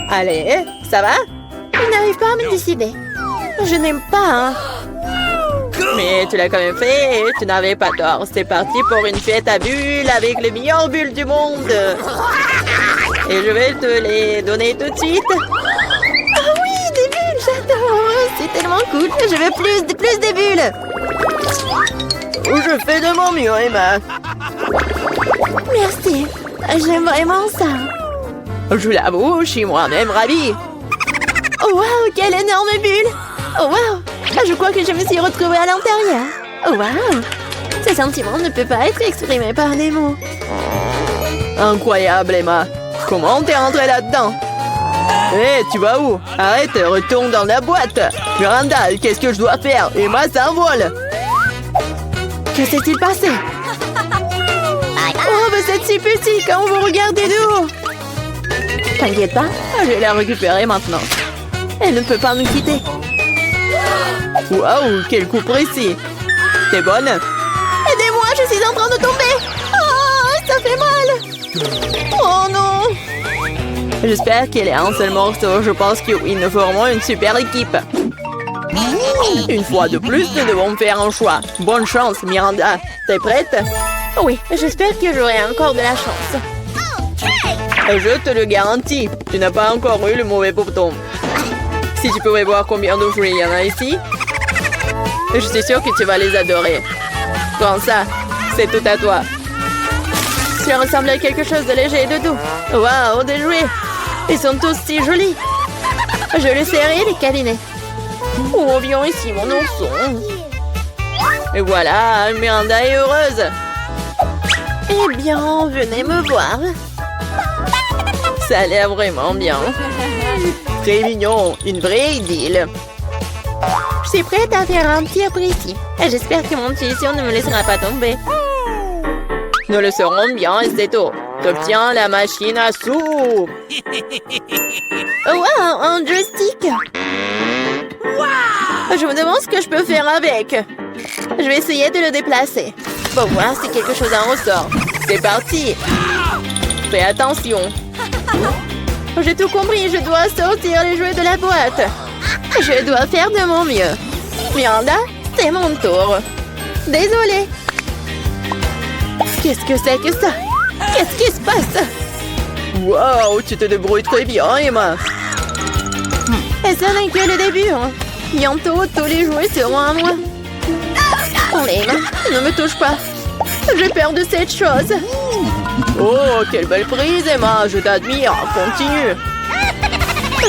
Allez, ça va?
Je n'arrive pas à me décider. Je n'aime pas, hein.
Mais tu l'as quand même fait et tu n'avais pas tort. C'est parti pour une fête à bulles avec les meilleures bulles du monde. Et je vais te les donner tout de suite.
Ah oui, des bulles, j'adore. C'est tellement cool. Je veux plus de bulles.
Je fais de mon mieux, Emma.
Merci. J'aime vraiment ça.
Je l'avoue, je suis moi-même ravie.
Oh wow, quelle énorme bulle. Oh wow. Je crois que je me suis retrouvée à l'intérieur. Oh wow. Ce sentiment ne peut pas être exprimé par les mots.
Incroyable, Emma. Comment t'es rentrée là-dedans? Hé, tu vas où? Arrête, retourne dans la boîte. Miranda, qu'est-ce que je dois faire? Emma s'envole.
Que s'est-il passé? Oh, vous êtes si petit quand vous regardez de haut.
T'inquiète pas, je vais la récupérer maintenant.
Elle ne peut pas nous quitter.
Waouh, quel coup précis. T'es bonne?
Aidez-moi, je suis en train de tomber. Oh, ça fait mal. Oh non.
J'espère qu'elle est un seul morceau. Je pense qu'ils nous formeront une super équipe. Une fois de plus, nous devons faire un choix. Bonne chance, Miranda. T'es prête?
Oui, j'espère que j'aurai encore de la chance.
Je te le garantis. Tu n'as pas encore eu le mauvais bouton. Si tu pouvais voir combien de jouets il y en a ici, je suis sûre que tu vas les adorer. Prends ça, c'est tout à toi.
Ça ressemble à quelque chose de léger et de doux. Waouh, des jouets. Ils sont tous si jolis. Je le serrai les câliner. Oh, viens ici, mon ourson.
Et voilà, Miranda est heureuse.
Eh bien, venez me voir.
Ça a l'air vraiment bien. Très mignon, une vraie idylle.
Je suis prête à faire un tir précis. J'espère que mon intuition ne me laissera pas tomber.
Nous le saurons bien et c'est tout. T'obtiens la machine à sous.
Wow, un joystick. Je me demande ce que je peux faire avec. Je vais essayer de le déplacer. Pour voir si quelque chose en ressort.
C'est parti. Fais attention.
J'ai tout compris, je dois sortir les jouets de la boîte. Je dois faire de mon mieux. Miranda, c'est mon tour. Désolée. Qu'est-ce que c'est que ça? Qu'est-ce qui se passe?
Wow, tu te débrouilles très bien, Emma.
Et ce n'est que le début. Hein. Bientôt, tous les jouets seront à moi. Allez, Emma, ne me touche pas. J'ai peur de cette chose.
Oh, quelle belle prise, Emma. Je t'admire. Continue.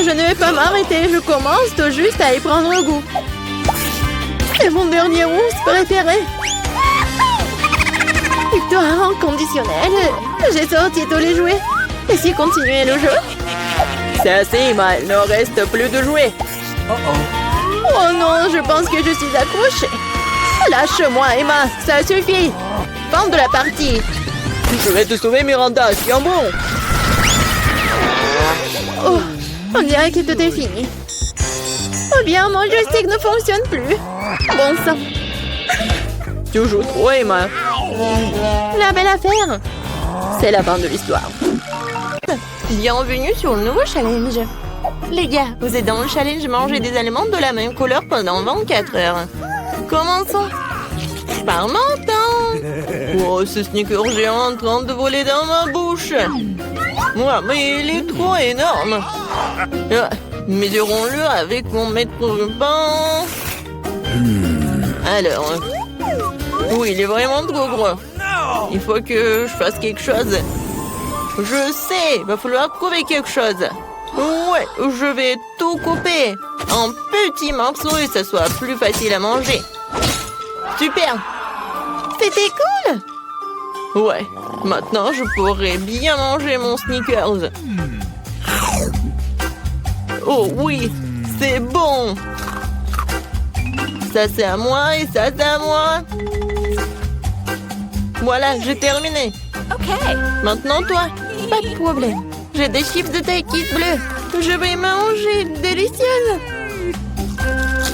Je ne vais pas m'arrêter. Je commence tout juste à y prendre goût. C'est mon dernier rousse préféré. Victoire inconditionnelle. J'ai sorti tous les jouets. Et si continuer le jeu?
C'est assez, Emma. Il ne reste plus de jouets.
Oh non, je pense que je suis accrochée. Lâche-moi, Emma. Ça suffit.
fin de la partie.
Je vais te sauver, Miranda, tiens bon.
Oh, on dirait que tout est fini. Oh bien, mon joystick ne fonctionne plus. Bon sang.
Tu joues trop, Emma.
La belle affaire. C'est la fin de l'histoire. Bienvenue sur le nouveau challenge. Les gars, vous êtes dans le challenge manger des aliments de la même couleur pendant 24 heures. Commençons. Par mon temps.
Oh, ce sneaker géant en train de voler dans ma bouche. Ouais, mais il est trop énorme. Mesurons-le avec mon mètre ruban. Alors, oui, il est vraiment trop gros. Il faut que je fasse quelque chose. Je sais, il va falloir trouver quelque chose. Ouais, je vais tout couper en petits morceaux et ça soit plus facile à manger. Super.
C'était cool.
Ouais, maintenant je pourrais bien manger mon Snickers. Oh oui, c'est bon. Ça c'est à moi et ça c'est à moi. Voilà, j'ai terminé.
Ok.
Maintenant toi, pas de problème. J'ai des chips de taille bleue. Je vais manger, délicieuse.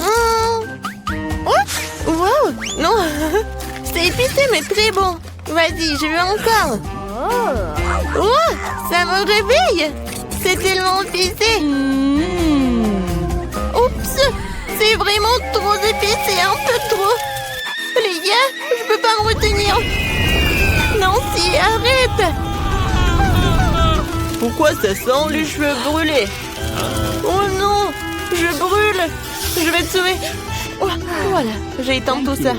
Oh, wow.
Non, c'est épicé mais très bon. Vas-y, je veux encore. Oh, ça me réveille. C'est tellement épicé. Oups, c'est vraiment trop épicé, un peu trop. Les gars, je peux pas me retenir. Nancy, arrête. Pourquoi ça sent les cheveux brûlés? Oh non, je brûle. Je vais te sauver. Oh, voilà, j'ai éteint tout ça.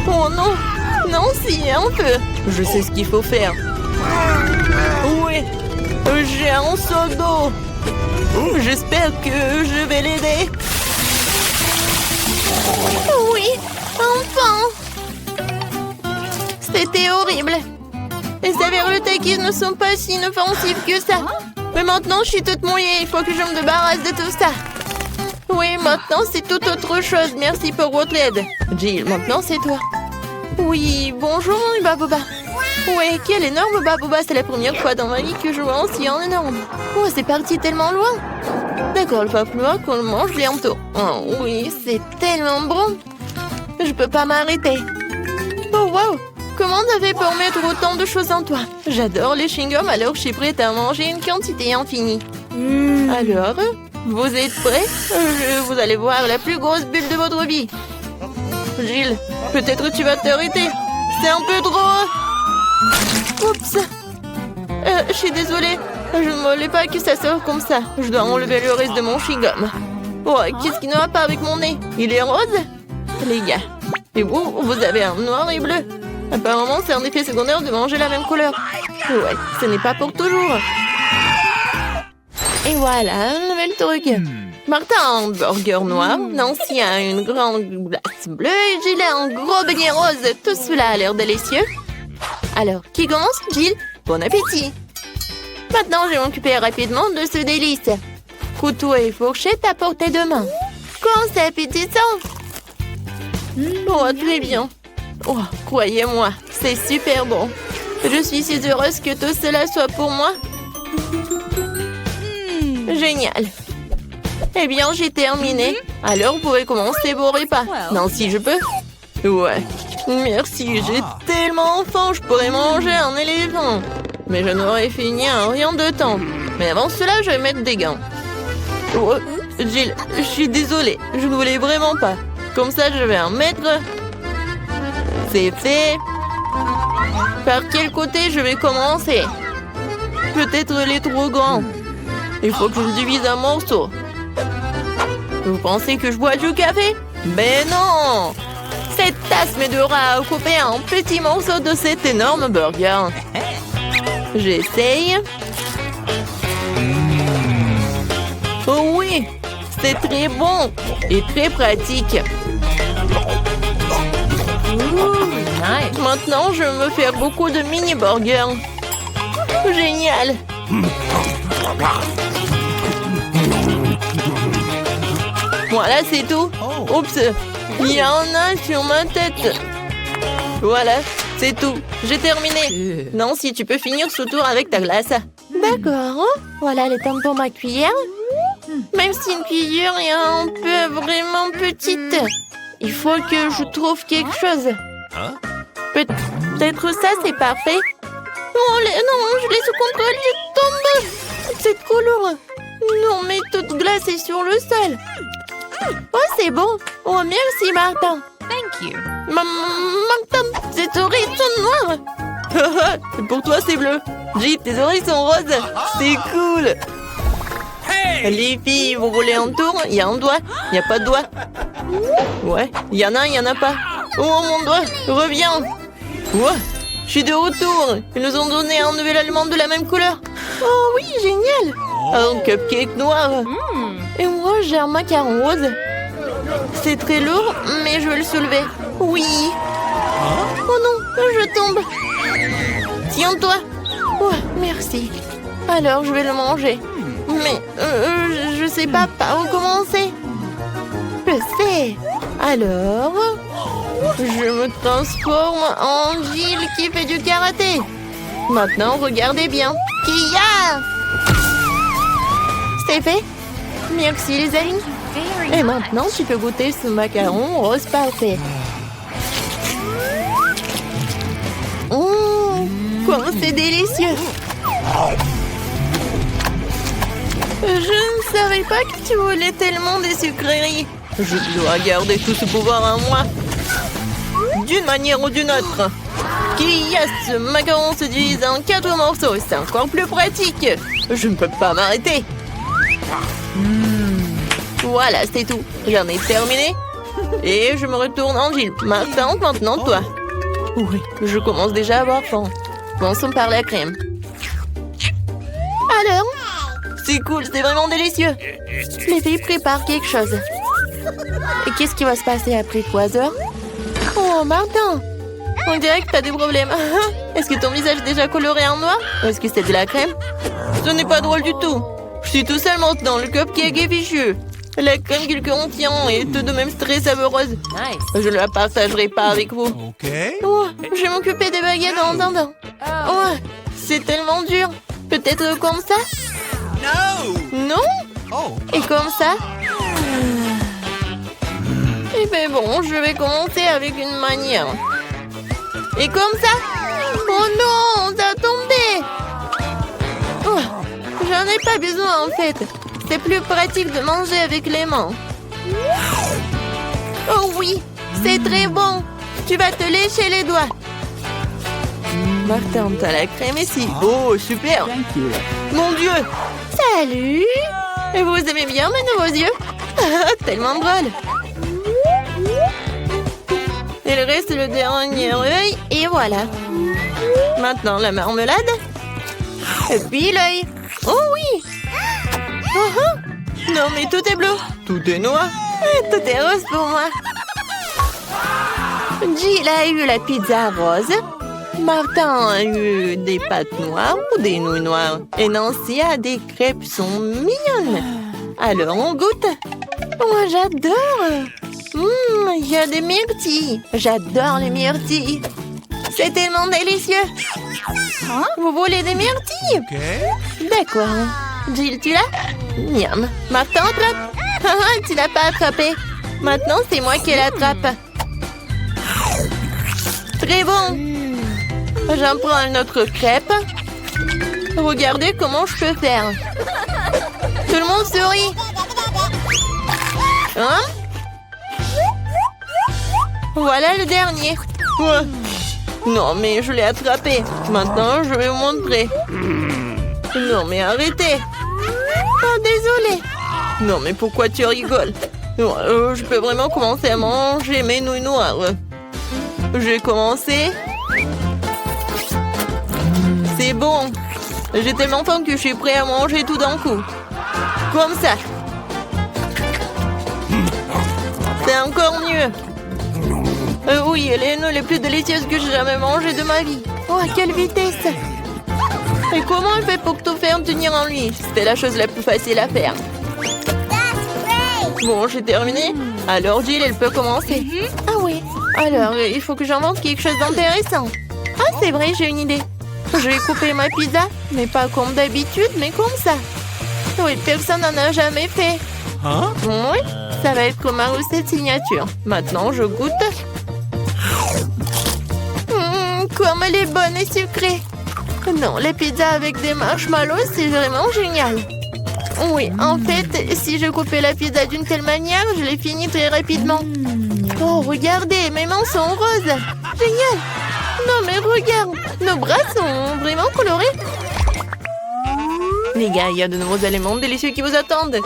Oh non, Nancy, un peu. Je sais ce qu'il faut faire. Oui, j'ai un seau d'eau. J'espère que je vais l'aider. Oui, enfin. C'était horrible. Les saveurs de Takis ne sont pas si inoffensives que ça. Mais maintenant, je suis toute mouillée. Il faut que je me débarrasse de tout ça. Oui, maintenant, c'est tout autre chose. Merci pour votre aide. Jill, maintenant, c'est toi. Oui, bonjour, mon Baboba. Ouais, quel énorme Baboba. C'est la première fois dans ma vie que je vois aussi un énorme. Oh, c'est parti tellement loin. D'accord, il va falloir qu'on le mange bientôt. Oh oui, c'est tellement bon. Je peux pas m'arrêter. Oh, wow. Comment t'avais pour mettre autant de choses en toi? J'adore les chewing-gums, alors je suis prête à manger une quantité infinie. Alors, vous êtes prêts? Vous allez voir la plus grosse bulle de votre vie. Jill, peut-être tu vas t'arrêter. C'est un peu trop. Oups. Je suis désolée. Je ne voulais pas que ça sorte comme ça. Je dois enlever le reste de mon chewing-gum. Oh, qu'est-ce qui ne va pas avec mon nez? Il est rose? Les gars. Et vous avez un noir et bleu. Apparemment, c'est un effet secondaire de manger la même couleur. Ouais, ce n'est pas pour toujours. Et voilà, un nouvel truc. Martin a un burger noir, Nancy a une grande glace bleue et Jill a un gros beignet rose. Tout cela a l'air délicieux. Alors, qui commence? Jill, bon appétit. Maintenant, je vais m'occuper rapidement de ce délice. Couteau et fourchette à portée de main. Quand c'est appétissant. Oh, très bien. Oh, croyez-moi, c'est super bon. Je suis si heureuse que tout cela soit pour moi. Génial. Eh bien, j'ai terminé. Alors, vous pouvez commencer vos repas. Non, si je peux. Ouais. Merci, j'ai tellement faim, je pourrais manger un éléphant. Mais je n'aurais fini en rien de temps. Mais avant cela, je vais mettre des gants. Oh, Jill, je suis désolée. Je ne voulais vraiment pas. Comme ça, je vais en mettre. C'est fait. Par quel côté je vais commencer? Peut-être les trop grands. Il faut que je divise un morceau. Vous pensez que je bois du café? Ben non! Cette tasse m'aidera à couper un petit morceau de cet énorme burger. J'essaye. Oh oui! C'est très bon et très pratique. Maintenant, je vais me faire beaucoup de mini-burgers. Génial! Voilà, c'est tout. Oups, il y en a sur ma tête. Voilà, C'est tout. J'ai terminé. Nancy, tu peux finir ce tour avec ta glace. D'accord. Voilà les temps pour ma cuillère. Même si une cuillère est un peu vraiment petite, il faut que je trouve quelque chose. Peut-être ça, c'est parfait. Oh, non, je l'ai sous contrôle, je tombe. C'est trop lourd. Non, mais toute glace est sur le sol. Oh, c'est bon. Oh, merci, Martin.
Thank you.
Martin, tes oreilles sont noires. Pour toi, c'est bleu. J, tes oreilles sont roses. C'est cool. Les filles, vous voulez un tour? Il y a un doigt. Il n'y a pas de doigt. Ouais, il y en a, il n'y en a pas. Oh, mon doigt, reviens. Ouais, je suis de retour. Ils nous ont donné un nouvel aliment de la même couleur. Oh oui, génial. Un cupcake noir. Et moi, j'ai un macaron rose. C'est très lourd, mais je vais le soulever. Oui. Oh non, je tombe. Tiens-toi. Ouais, merci. Alors, je vais le manger. Mais je sais pas par où commencer. Je sais. Alors, je me transforme en Jill qui fait du karaté. Maintenant, regardez bien. Kia! C'est fait. Merci les amis. Et maintenant, tu peux goûter ce macaron rose parfait. Comment c'est délicieux. Je ne savais pas que tu voulais tellement des sucreries. Je dois garder tout ce pouvoir en moi. D'une manière ou d'une autre. Kia, ce macaron se divise en 4 morceaux. C'est encore plus pratique. Je ne peux pas m'arrêter. Voilà, c'est tout. J'en ai terminé. Et je me retourne en Jill. Maintenant, toi. Oui, je commence déjà à avoir faim. Commençons par la crème. Alors? C'est cool, c'est vraiment délicieux. Les filles préparent quelque chose. Et qu'est-ce qui va se passer après 3 heures? Oh, Martin! On dirait que t'as des problèmes. Est-ce que ton visage est déjà coloré en noir? Ou est-ce que c'est de la crème? Ce n'est pas drôle du tout. Je suis tout seul maintenant, le cupcake est fichu. La crème qu'il contient est tout de même très savoureuse.
Nice.
Je ne la partagerai pas avec vous.
Okay.
Oh, je vais m'occuper des baguettes en attendant. Oh, c'est tellement dur. Peut-être comme ça?
No.
Non?
Oh.
Et comme ça? Eh ben bon, je vais commencer avec une manière. Et comme ça? Oh non, ça a tombé! Oh, j'en ai pas besoin en fait. C'est plus pratique de manger avec les mains. Oh oui, c'est très bon. Tu vas te lécher les doigts. Martin, t'as la crème ici. Oh, super. Mon Dieu. Salut. Et vous aimez bien mes nouveaux yeux? Tellement drôle. Il reste le dernier œil et voilà. Maintenant la marmelade. Et puis l'œil. Oh oui. Non mais tout est bleu. Tout est noir. Tout est rose pour moi. Jill a eu la pizza rose. Martin a eu des pâtes noires ou des nouilles noires. Et Nancy a des crêpes sont mignonnes. Alors on goûte. Moi j'adore. Il y a des myrtilles. J'adore les myrtilles. C'est tellement délicieux. Vous voulez des myrtilles?
Okay.
D'accord. Jill, tu l'as? Miam. Martin, attrape. Tu l'as pas attrapé. Maintenant, c'est moi qui l'attrape. Très bon. J'en prends une autre crêpe. Regardez comment je peux faire. Tout le monde sourit. Hein? Voilà le dernier. Ouais. Non, mais je l'ai attrapé. Maintenant, je vais vous montrer. Non, mais arrêtez. Oh, désolé. Non, mais pourquoi tu rigoles? Je peux vraiment commencer à manger mes nouilles noires. J'ai commencé. C'est bon. J'ai tellement faim que je suis prêt à manger tout d'un coup. Comme ça. C'est encore mieux. Oui, les nouilles les plus délicieuses que j'ai jamais mangées de ma vie. Oh, à quelle vitesse! Et comment elle fait pour tout faire tenir en lui? C'était la chose la plus facile à faire. Bon, j'ai terminé. Alors Jill, elle peut commencer. Ah oui. Alors, il faut que j'invente quelque chose d'intéressant. c'est vrai, j'ai une idée. Je vais couper ma pizza, mais pas comme d'habitude, mais comme ça. Oui, personne n'en a jamais fait. Oui, ça va être comme ma recette signature. Maintenant, je goûte. Comme elle est bonne et sucrée. Non, la pizza avec des marshmallows, c'est vraiment génial. Oui, en fait, si je coupais la pizza d'une telle manière, je l'ai finie très rapidement. Oh, regardez, mes mains sont roses. Génial. Non, mais regarde, nos bras sont vraiment colorés. Les gars, il y a de nouveaux aliments délicieux qui vous attendent.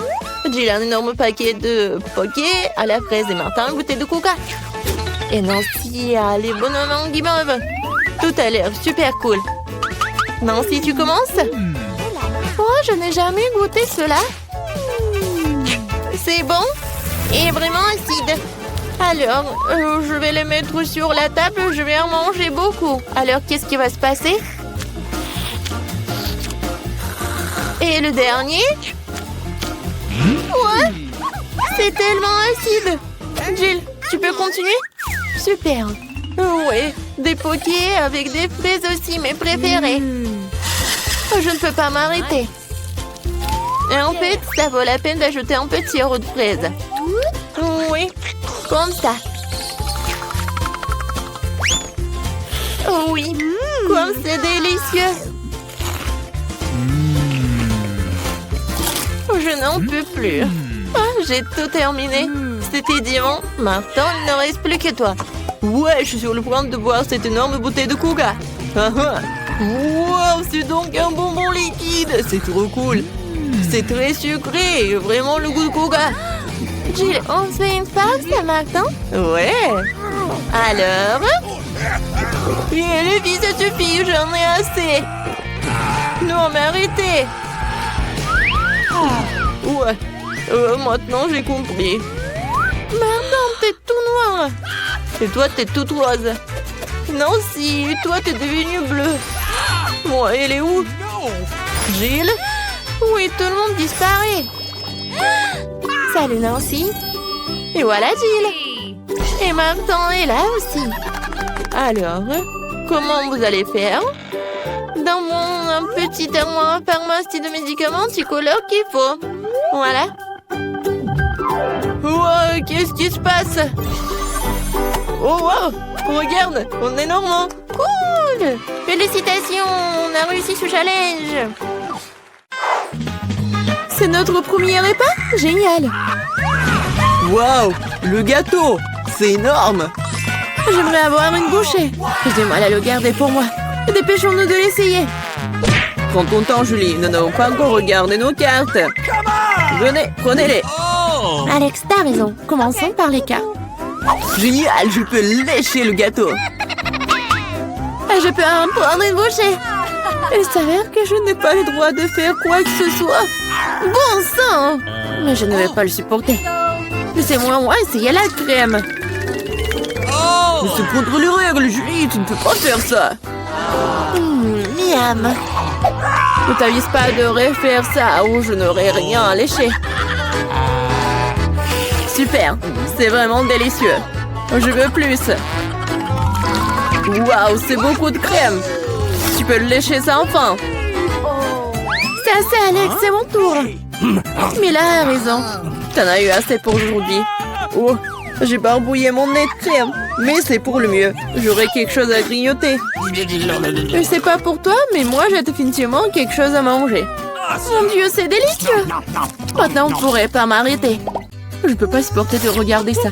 J'ai un énorme paquet de poké à la fraise et Martin une bouteille de coca. Et Nancy a les bonhommes guimauve. Tout a l'air super cool. Nancy, tu commences? Oh, je n'ai jamais goûté cela. C'est bon et vraiment acide. Alors, je vais les mettre sur la table. Je vais en manger beaucoup. Alors, qu'est-ce qui va se passer? Et le dernier? Ouais, c'est tellement acide. Jill, tu peux continuer? Super. Ouais, des pokés avec des fraises aussi, mes préférés. Je ne peux pas m'arrêter. Et en fait, ça vaut la peine d'ajouter un peu de sirop de fraise. Oui, comme ça. Oui, comme c'est délicieux. Je n'en peux plus. Ah, j'ai tout terminé. C'était divin. Maintenant, il ne reste plus que toi. Ouais, je suis sur le point de boire cette énorme bouteille de coca. Wow, c'est donc un bonbon liquide. C'est trop cool. C'est très sucré. Vraiment le goût de coca. Jill, on se fait une pause maintenant? Ouais. Alors? Et les filles, ça suffit. J'en ai assez. Non, mais arrêtez. Ouais. Maintenant, j'ai compris. Maintenant, t'es tout noir. Et toi, t'es toute rose. Nancy, toi, t'es devenue bleue. Bon, elle est où? Jill? Oui, tout le monde disparaît. Salut, Nancy. Et voilà, Jill. Et Martin est là aussi. Alors, comment vous allez faire? Dans mon petit armoire à pharmacie de médicaments, tu colores qu'il faut. Voilà. Wow, qu'est-ce qui se passe? Oh, wow, regarde, on est normand. Cool. Félicitations, on a réussi ce challenge. C'est notre premier repas? Génial.
Waouh, le gâteau, c'est énorme.
J'aimerais avoir une bouchée. J'ai du mal à le garder pour moi. Dépêchons-nous de l'essayer.
Prends ton temps, Julie. Nous n'avons pas encore regardé nos cartes. Venez, prenez-les.
Alex, t'as raison. Commençons par les cartes.
Génial, je peux lécher le gâteau.
Je peux en prendre une bouchée. Il s'avère que je n'ai pas le droit de faire quoi que ce soit. Bon sang! Mais je ne vais pas le supporter. Laissez-moi essayer la crème.
Mais c'est contre les règles, Julie. Tu ne peux pas faire ça.
Miam.
Ne t'avise pas de refaire ça ou je n'aurai rien à lécher. Super, c'est vraiment délicieux. Je veux plus. Waouh, c'est beaucoup de crème. Tu peux le lécher ça enfin.
C'est assez, Alex, c'est mon tour. Mila a raison.
T'en as eu assez pour aujourd'hui. Oh, j'ai barbouillé mon nez de crème. Mais c'est pour le mieux. J'aurai quelque chose à grignoter.
Je sais pas pour toi, mais moi j'ai définitivement quelque chose à manger. Mon Dieu, c'est délicieux. Maintenant, on ne pourrait pas m'arrêter.
Je peux pas supporter de regarder ça.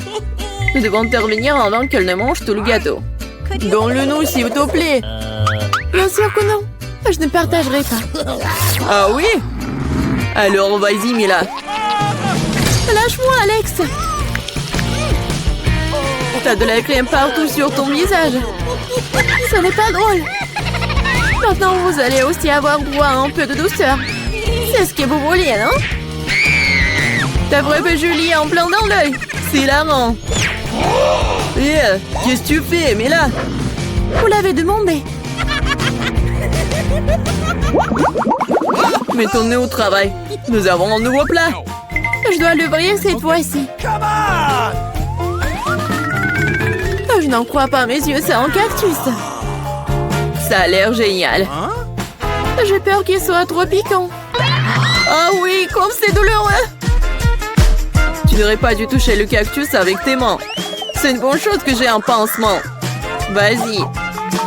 Nous devons intervenir avant qu'elle ne mange tout le gâteau. Donne-le-nous, s'il te plaît.
Bien sûr que non. Je ne partagerai pas.
Ah oui? Alors, vas-y, Mila.
Lâche-moi, Alex.
T'as de la crème partout sur ton visage.
Ce n'est pas drôle. Maintenant, vous allez aussi avoir droit à un peu de douceur. C'est ce que vous vouliez, non?
T'as frappé Julie en plein dans l'œil. C'est hilarant. Yeah, qu'est-ce que tu fais, Mila?
Vous l'avez demandé.
Mets ton nez au travail. Nous avons un nouveau plat.
Je dois l'ouvrir cette fois-ci. Je n'en crois pas, mes yeux, c'est un cactus.
Ça a l'air génial.
J'ai peur qu'il soit trop piquant. Ah oui, comme c'est douloureux.
Tu n'aurais pas dû toucher le cactus avec tes mains. C'est une bonne chose que j'ai un pansement. Vas-y,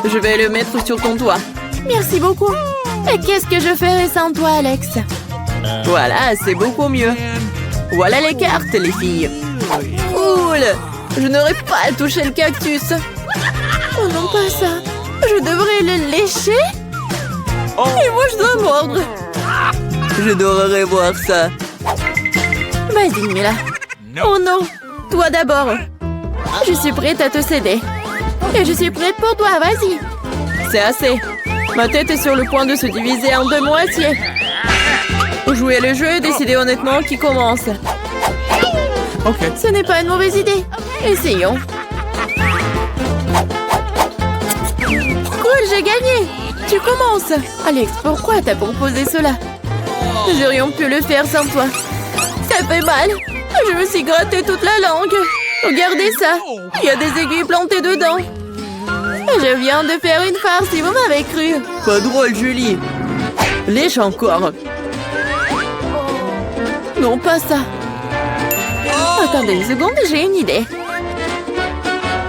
je vais le mettre sur ton toit.
Merci beaucoup. Et qu'est-ce que je ferais sans toi, Alex?
Voilà, c'est beaucoup mieux. Voilà les cartes, les filles. Cool. Je n'aurais pas touché le cactus.
Oh non, pas ça. Je devrais le lécher?
Et moi, je dois mordre. J'adorerais voir ça.
Vas-y, Mila. Oh non. Toi d'abord. Je suis prête à te céder. Et je suis prête pour toi, vas-y.
C'est assez. Ma tête est sur le point de se diviser en deux moitiés. Jouer le jeu et décider honnêtement qui commence.
Ce n'est pas une mauvaise idée. Essayons. Cool, j'ai gagné. Tu commences. Alex, pourquoi t'as proposé cela? Nous aurions pu le faire sans toi. Ça fait mal. Je me suis gratté toute la langue. Regardez ça. Il y a des aiguilles plantées dedans. Je viens de faire une farce, si vous m'avez cru.
Pas drôle, Julie. Lèche encore.
Non, pas ça. Attendez une seconde, j'ai une idée.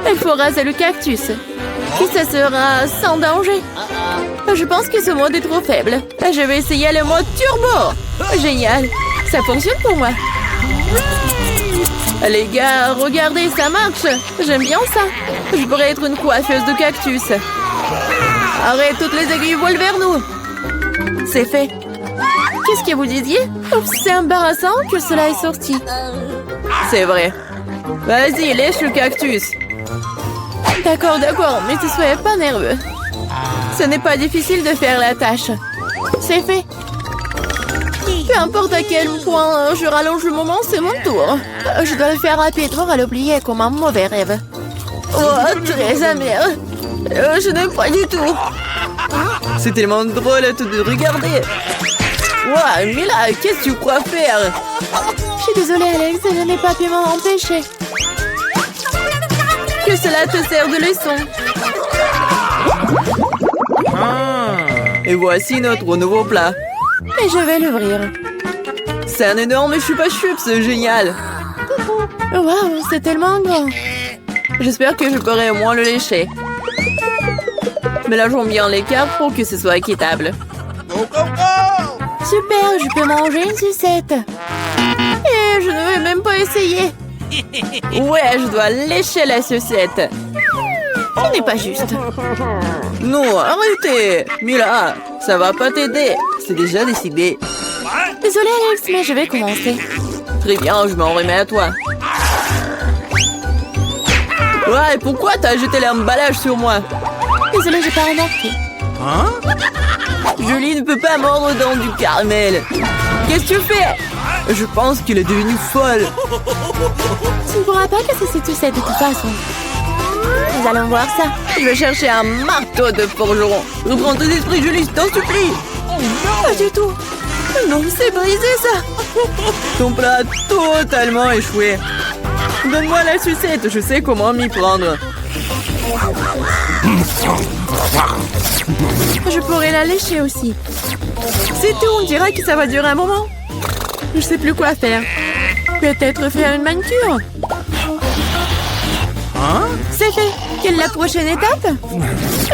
Il faut raser le cactus. Puis ça sera sans danger. Je pense que ce mode est trop faible. Je vais essayer le mode turbo. Génial. Ça fonctionne pour moi. Les gars, regardez, ça marche. J'aime bien ça. Je pourrais être une coiffeuse de cactus. Arrête, toutes les aiguilles volent vers nous. C'est fait. Qu'est-ce que vous disiez? Oups, c'est embarrassant que cela est sorti.
C'est vrai. Vas-y, lèche le cactus.
D'accord, mais ne soyez pas nerveux. Ce n'est pas difficile de faire la tâche. C'est fait. Peu importe à quel point je rallonge le moment, c'est mon tour. Je dois le faire rapide pour l'oublier comme un mauvais rêve. Oh, très amer. Je n'aime pas du tout.
C'est tellement drôle de regarder. Wow, Mila, qu'est-ce que tu crois faire?
Je suis désolée, Alex, je n'ai pas pu m'en empêcher. Que cela te sert de leçon.
Et voici notre nouveau plat.
Et je vais l'ouvrir.
C'est un énorme chupa-chups, c'est génial.
Waouh, c'est tellement grand.
J'espère que je pourrai au moins le lécher. Mélangeons bien les cartes pour que ce soit équitable.
Super, je peux manger une sucette. Et je ne vais même pas essayer.
Ouais, je dois lécher la sucette.
Ce n'est pas juste.
Non, arrêtez. Mila, ça va pas t'aider. C'est déjà décidé.
Désolée, Alex, mais je vais commencer.
Très bien, je m'en remets à toi. Ouais, et pourquoi t'as jeté l'emballage sur moi?
Désolée, j'ai pas remarqué.
Julie ne peut pas mordre dans du caramel. Qu'est-ce que tu fais? Je pense qu'il est devenu folle.
Tu ne pourras pas casser cette sucette de toute façon. Nous allons voir ça.
Je vais chercher un marteau de forgeron. Reprends tes esprits, Julie, je t'en supplie.
Pas du tout. Non, c'est brisé ça.
Ton plat a totalement échoué. Donne-moi la sucette, je sais comment m'y prendre.
Je pourrais la lécher aussi.
C'est tout, on dirait que ça va durer un moment.
Je sais plus quoi faire. Peut-être faire une manucure. C'est fait. Quelle est la prochaine étape?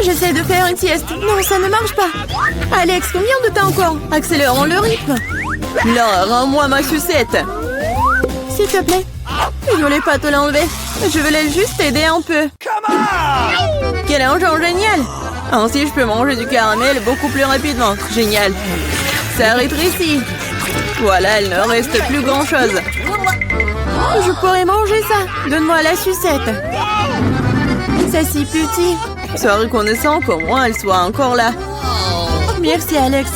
J'essaie de faire une sieste. Non, ça ne marche pas. Alex, combien de temps encore? Accélérons le rythme.
Là, rends-moi ma sucette.
S'il te plaît. Je voulais pas te l'enlever. Je voulais juste t'aider un peu.
Quel engin génial! Ainsi, je peux manger du caramel beaucoup plus rapidement. Génial. Ça rétrécit. Voilà, il ne reste plus grand-chose.
Je pourrais manger ça. Donne-moi la sucette. C'est si petit.
Sois reconnaissant qu'au moins elle soit encore là.
Merci, Alex.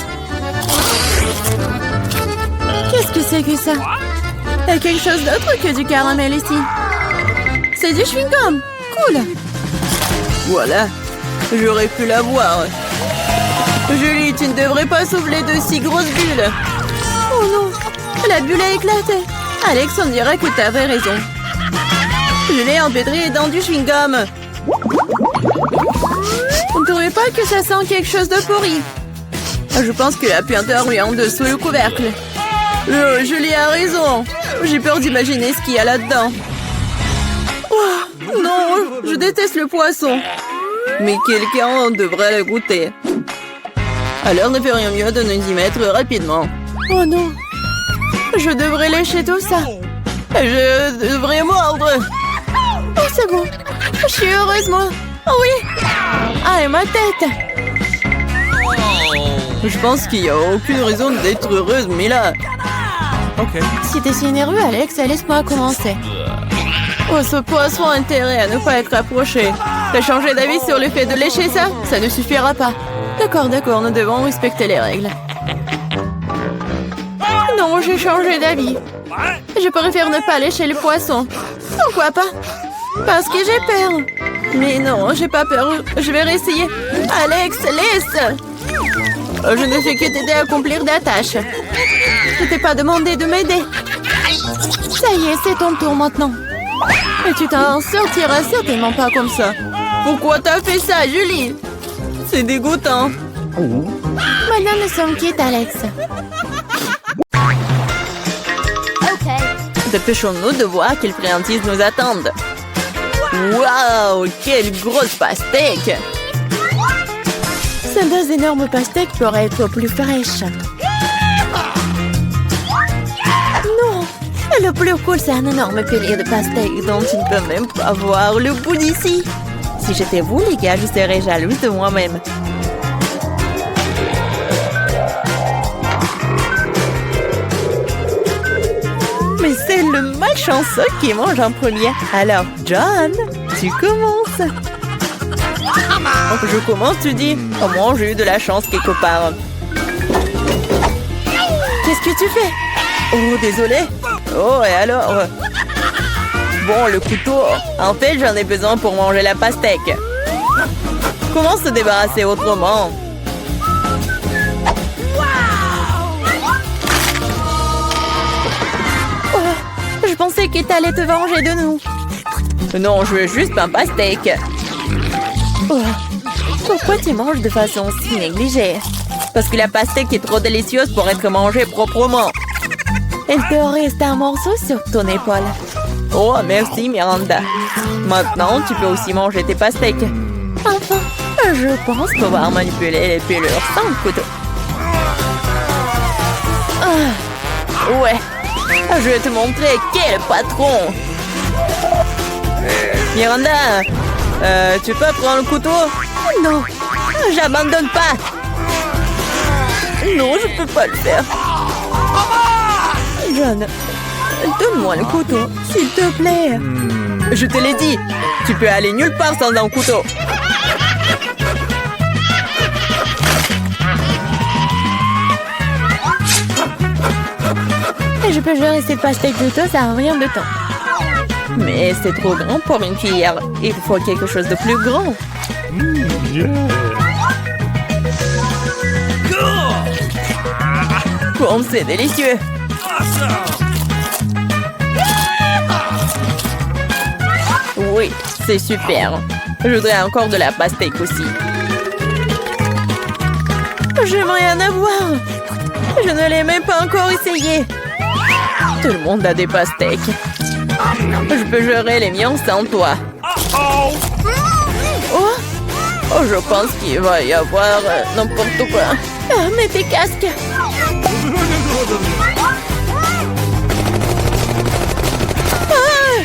Qu'est-ce que c'est que ça? Il y a quelque chose d'autre que du caramel ici. C'est du chewing-gum. Cool.
Voilà. J'aurais pu la voir. Julie, tu ne devrais pas souffler de si grosses bulles.
Oh non, la bulle a éclaté.
Alex, on dirait que tu avais raison. Je l'ai empêtrée dans du chewing-gum.
On ne trouvait pas que ça sent quelque chose de pourri? Je pense que la puanteur vient en dessous le couvercle. Julie a raison. J'ai peur d'imaginer ce qu'il y a là-dedans. Oh, non, je déteste le poisson. Mais quelqu'un devrait le goûter. Alors ne ferions mieux de nous y mettre rapidement. Oh non. Je devrais lécher tout ça. Je devrais mordre. Oh, c'est bon. Je suis heureuse, moi. Oh oui. Ah, et ma tête. Je pense qu'il n'y a aucune raison d'être heureuse, mais là...
Okay.
Si t'es si nerveux, Alex, laisse-moi commencer. Oh, ce poisson a intérêt à ne pas être approché. T'as changé d'avis sur le fait de lécher ça? Ça ne suffira pas. D'accord, nous devons respecter les règles. Non, j'ai changé d'avis. Je préfère ne pas lécher le poisson. Pourquoi pas? Parce que j'ai peur. Mais non, j'ai pas peur. Je vais réessayer. Alex, laisse! Je ne fais que t'aider à accomplir des tâches. Je t'ai pas demandé de m'aider. Ça y est, c'est ton tour maintenant. Et tu t'en sortiras certainement pas comme ça. Pourquoi t'as fait ça, Julie? C'est dégoûtant. Maintenant, nous sommes quittes, Alex. Dépêchons-nous de voir quelles friandises nous attendent. Waouh, quelle grosse pastèque! Ces deux énormes pastèques pourraient être plus fraîches. Non! Le plus cool, c'est un énorme pilier de pastèques dont tu ne peux même pas voir le bout d'ici. Si j'étais vous, les gars, je serais jalouse de moi-même. Mais c'est le malchanceux qui mange en premier. Alors, John, tu commences. Je commence, tu dis? Au moins, j'ai eu de la chance quelque part. Qu'est-ce que tu fais? Oh, désolé. Oh, et alors? Bon, le couteau. En fait, j'en ai besoin pour manger la pastèque. Comment se débarrasser autrement? Oh, je pensais que t'allais te venger de nous. Non, je veux juste un pastèque. Oh, pourquoi tu manges de façon si négligée? Parce que la pastèque est trop délicieuse pour être mangée proprement. Il te reste un morceau sur ton épaule. Oh, merci Miranda. Maintenant, tu peux aussi manger tes pastèques. Enfin, je pense pouvoir manipuler les pelures sans le couteau. Ah, ouais, je vais te montrer quel patron. Miranda, tu peux prendre le couteau? Non, j'abandonne pas. Non, je peux pas le faire. John, donne-moi le couteau, s'il te plaît. Je te l'ai dit, tu peux aller nulle part sans un couteau. Et je peux gérer cette pastèque couteau, ça n'a rien de temps. Mais c'est trop grand pour une cuillère. Il faut quelque chose de plus grand. Comme c'est délicieux. Oui, c'est super. Je voudrais encore de la pastèque aussi. J'aimerais en avoir. Je ne l'ai même pas encore essayé. Tout le monde a des pastèques. Je peux gérer les miens sans toi. Oh, je pense qu'il va y avoir n'importe quoi. Ah, mets tes casques. Ah,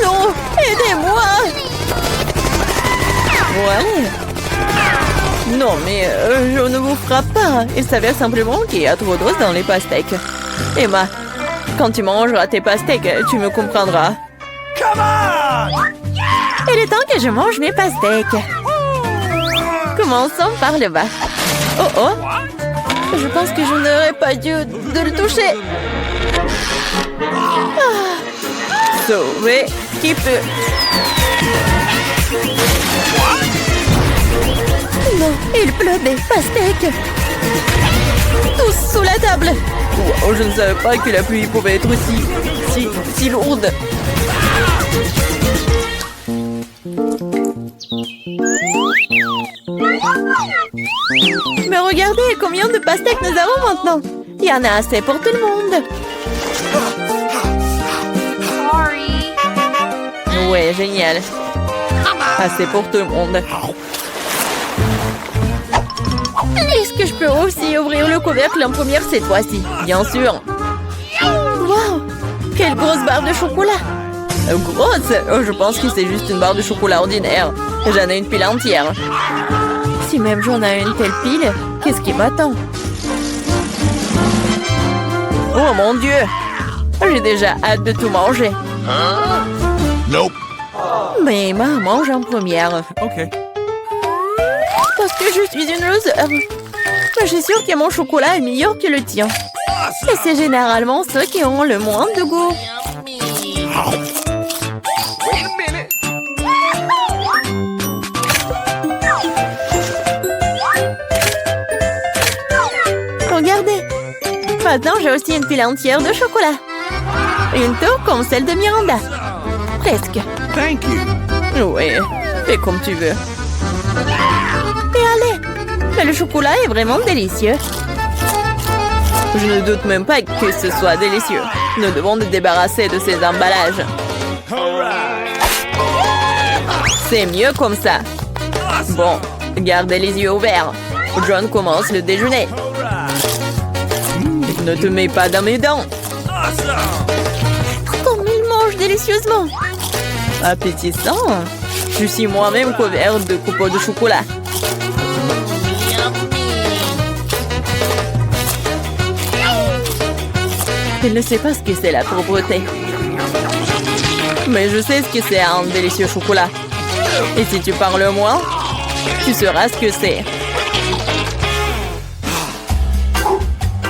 non, aidez-moi. Ouais. Non, mais je ne vous frappe pas. Il s'avère simplement qu'il y a trop d'os dans les pastèques. Emma, quand tu mangeras tes pastèques, tu me comprendras.
Come on!
Il est temps que je mange mes pastèques. Commençons par le bas. Oh oh! Je pense que je n'aurais pas dû de le toucher. Ah. Sauver qui peut. Non, il pleut des pastèques. Tous sous la table. Oh, je ne savais pas que la pluie pouvait être si lourde. Mais regardez combien de pastèques nous avons maintenant. Il y en a assez pour tout le monde.
Ouais, génial. Assez pour tout le monde.
Est-ce que je peux aussi ouvrir le couvercle en première cette fois-ci?
Bien sûr.
Wow! Quelle grosse barre de chocolat!
Grosse? Oh, je pense que c'est juste une barre de chocolat ordinaire. J'en ai une pile entière.
Si même j'en ai une telle pile, qu'est-ce qui m'attend?
Oh mon Dieu! J'ai déjà hâte de tout manger.
Nope.
Mais Emma mange en première.
Okay.
Parce que je suis une loser. Mais je suis sûre que mon chocolat est meilleur que le tien. Et c'est généralement ceux qui ont le moins de goût. Regardez. Maintenant, j'ai aussi une pile entière de chocolat. Une tour comme celle de Miranda. Presque.
Thank you.
Ouais, fais comme tu veux.
Et allez. Mais le chocolat est vraiment délicieux.
Je ne doute même pas que ce soit délicieux. Nous devons nous débarrasser de ces emballages. C'est mieux comme ça. Bon, gardez les yeux ouverts. John commence le déjeuner. Ne te mets pas dans mes dents.
Comme il mange délicieusement.
Appétissant. Je suis moi-même couvert de copeaux de chocolat. Il ne sait pas ce que c'est la pauvreté. Mais je sais ce que c'est un délicieux chocolat. Et si tu parles moins, tu sauras ce que c'est.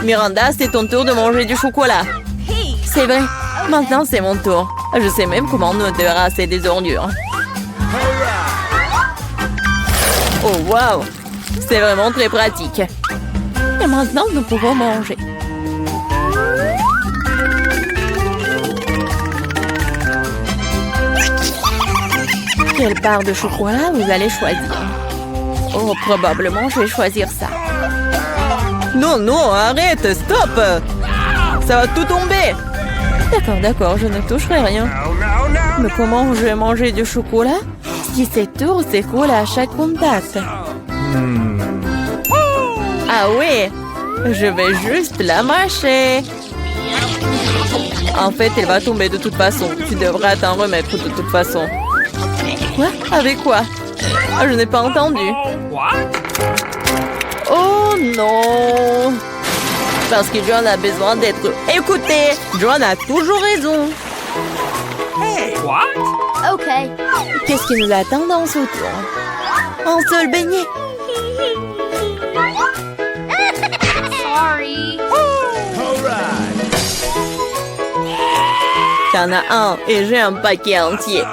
Miranda, c'est ton tour de manger du chocolat.
C'est vrai.
Maintenant, c'est mon tour. Je sais même comment nous débarrasser des ordures. Oh, waouh! C'est vraiment très pratique.
Et maintenant, nous pouvons manger.
Quelle part de chocolat vous allez choisir? Oh, probablement, je vais choisir ça. Non, non, arrête, stop! Ça va tout tomber! D'accord, je ne toucherai rien. Mais comment je vais manger du chocolat si cette tour s'écoule à chaque contact? Ah oui, je vais juste la mâcher. En fait, elle va tomber de toute façon. Tu devras t'en remettre de toute façon. Quoi? Avec quoi? Ah, je n'ai pas entendu. Oh non! Parce que John a besoin d'être écouté. John a toujours raison.
OK. Qu'est-ce qui nous attend dans ce tour? Un seul beignet.
Sorry.
T'en as un et j'ai un paquet entier.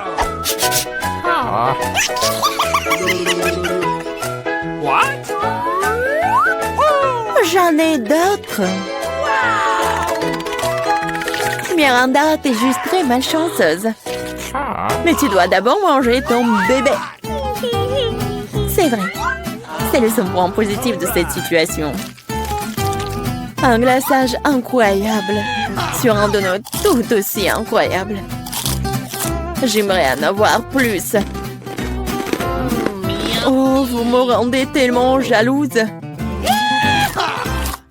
J'en ai d'autres. Miranda, t'es juste très malchanceuse.
Mais tu dois d'abord manger ton bébé.
C'est vrai.
C'est le seul point positif de cette situation.
Un glaçage incroyable.
Sur un donut tout aussi incroyable. J'aimerais en avoir plus. Oh, vous me rendez tellement jalouse.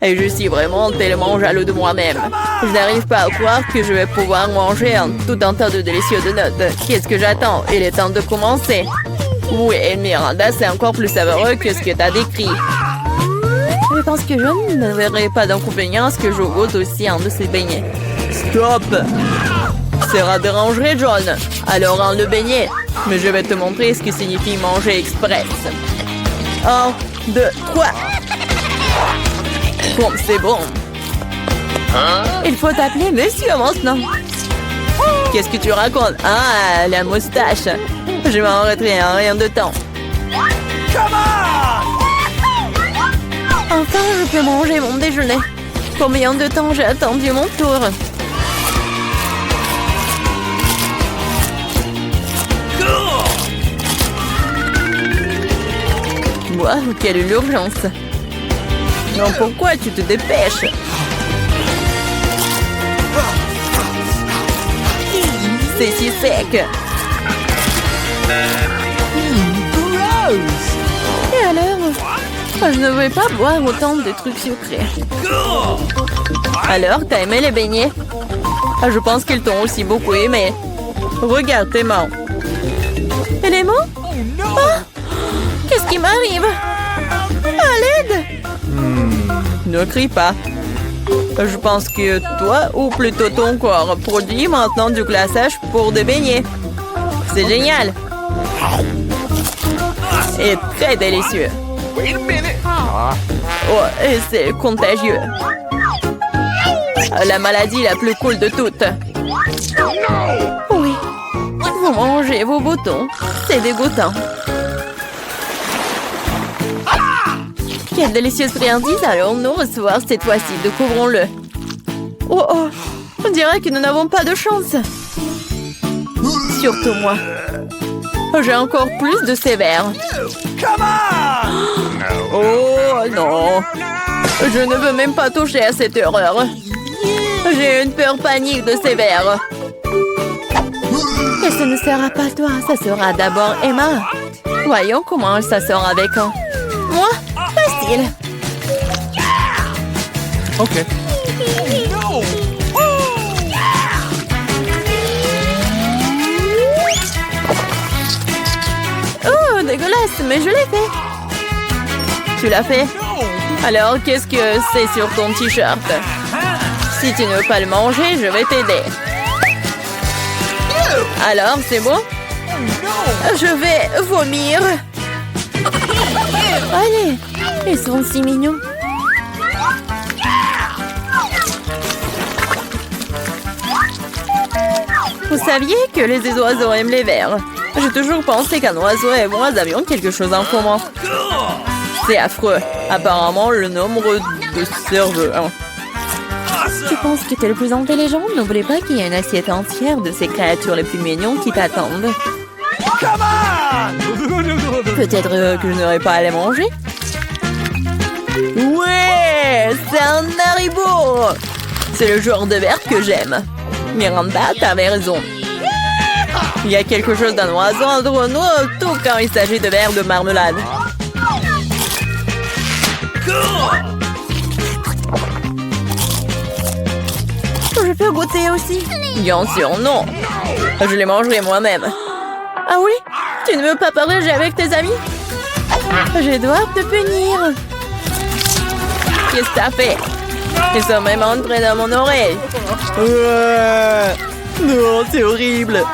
Et je suis vraiment tellement jaloux de moi-même. Je n'arrive pas à croire que je vais pouvoir manger tout un tas de délicieux donuts. Qu'est-ce que j'attends? Il est temps de commencer. Oui, Miranda, c'est encore plus savoureux que ce que tu as décrit. Je pense que je ne verrai pas d'inconvénient à ce que je goûte aussi un de ces beignets. Stop! Ça dérangerait, John. Alors, un le beignet. Mais je vais te montrer ce que signifie manger express. 1, 2, 3. Bon, c'est bon.
Il faut t'appeler monsieur maintenant.
Qu'est-ce que tu racontes? Ah, la moustache. Je m'en retiens en rien de temps.
Enfin, je peux manger mon déjeuner. Combien de temps j'ai attendu mon tour?
Wow, quelle urgence! Non, pourquoi tu te dépêches? C'est si sec! Et alors? Je ne veux pas boire autant de trucs sucrés. Alors, t'as aimé les beignets? Je pense qu'ils t'ont aussi beaucoup aimé. Regarde tes mains. Et les mots? Oh! Qu'est-ce qui m'arrive? À l'aide! Ne crie pas. Je pense que toi, ou plutôt ton corps, produit maintenant du glaçage pour des beignets. C'est génial! Et très délicieux.
Wait a minute.
Oh, et c'est contagieux. La maladie la plus cool de toutes. Oui. Vous mangez vos boutons. C'est dégoûtant. Quelle délicieuse friandise allons-nous recevoir cette fois-ci? Découvrons-le. Oh oh, on dirait que nous n'avons pas de chance. Surtout moi. J'ai encore plus de sévère. Oh non. Je ne veux même pas toucher à cette horreur. J'ai une peur panique de sévère. Et ce ne sera pas toi, ça sera d'abord Emma. Voyons comment elle s'assort avec un. Moi, facile.
Okay.
Oh, dégueulasse, mais je l'ai fait. Tu l'as fait? Alors, qu'est-ce que c'est sur ton t-shirt? Si tu ne veux pas le manger, je vais t'aider. Alors, c'est bon? Je vais vomir. Allez, ils sont si mignons. Vous saviez que les oiseaux aiment les vers? J'ai toujours pensé qu'un oiseau et moi avions quelque chose en commun. C'est affreux. Apparemment, le nombre de cerveaux. Tu penses que t'es le plus intelligent? N'oublie pas qu'il y a une assiette entière de ces créatures les plus mignons qui t'attendent. Peut-être que je n'aurais pas à les manger? Ouais, c'est un haribo! C'est le genre de verre que j'aime. Miranda, t'avais raison. Il y a quelque chose d'un oiseau entre nous, tout quand il s'agit de verres de marmelade. Je peux goûter aussi? Bien sûr, non. Je les mangerai moi-même. Ah oui? Tu ne veux pas partager avec tes amis? Je dois te punir. Qu'est-ce que t'as fait? Ils sont même entrés dans mon oreille. Non, c'est horrible.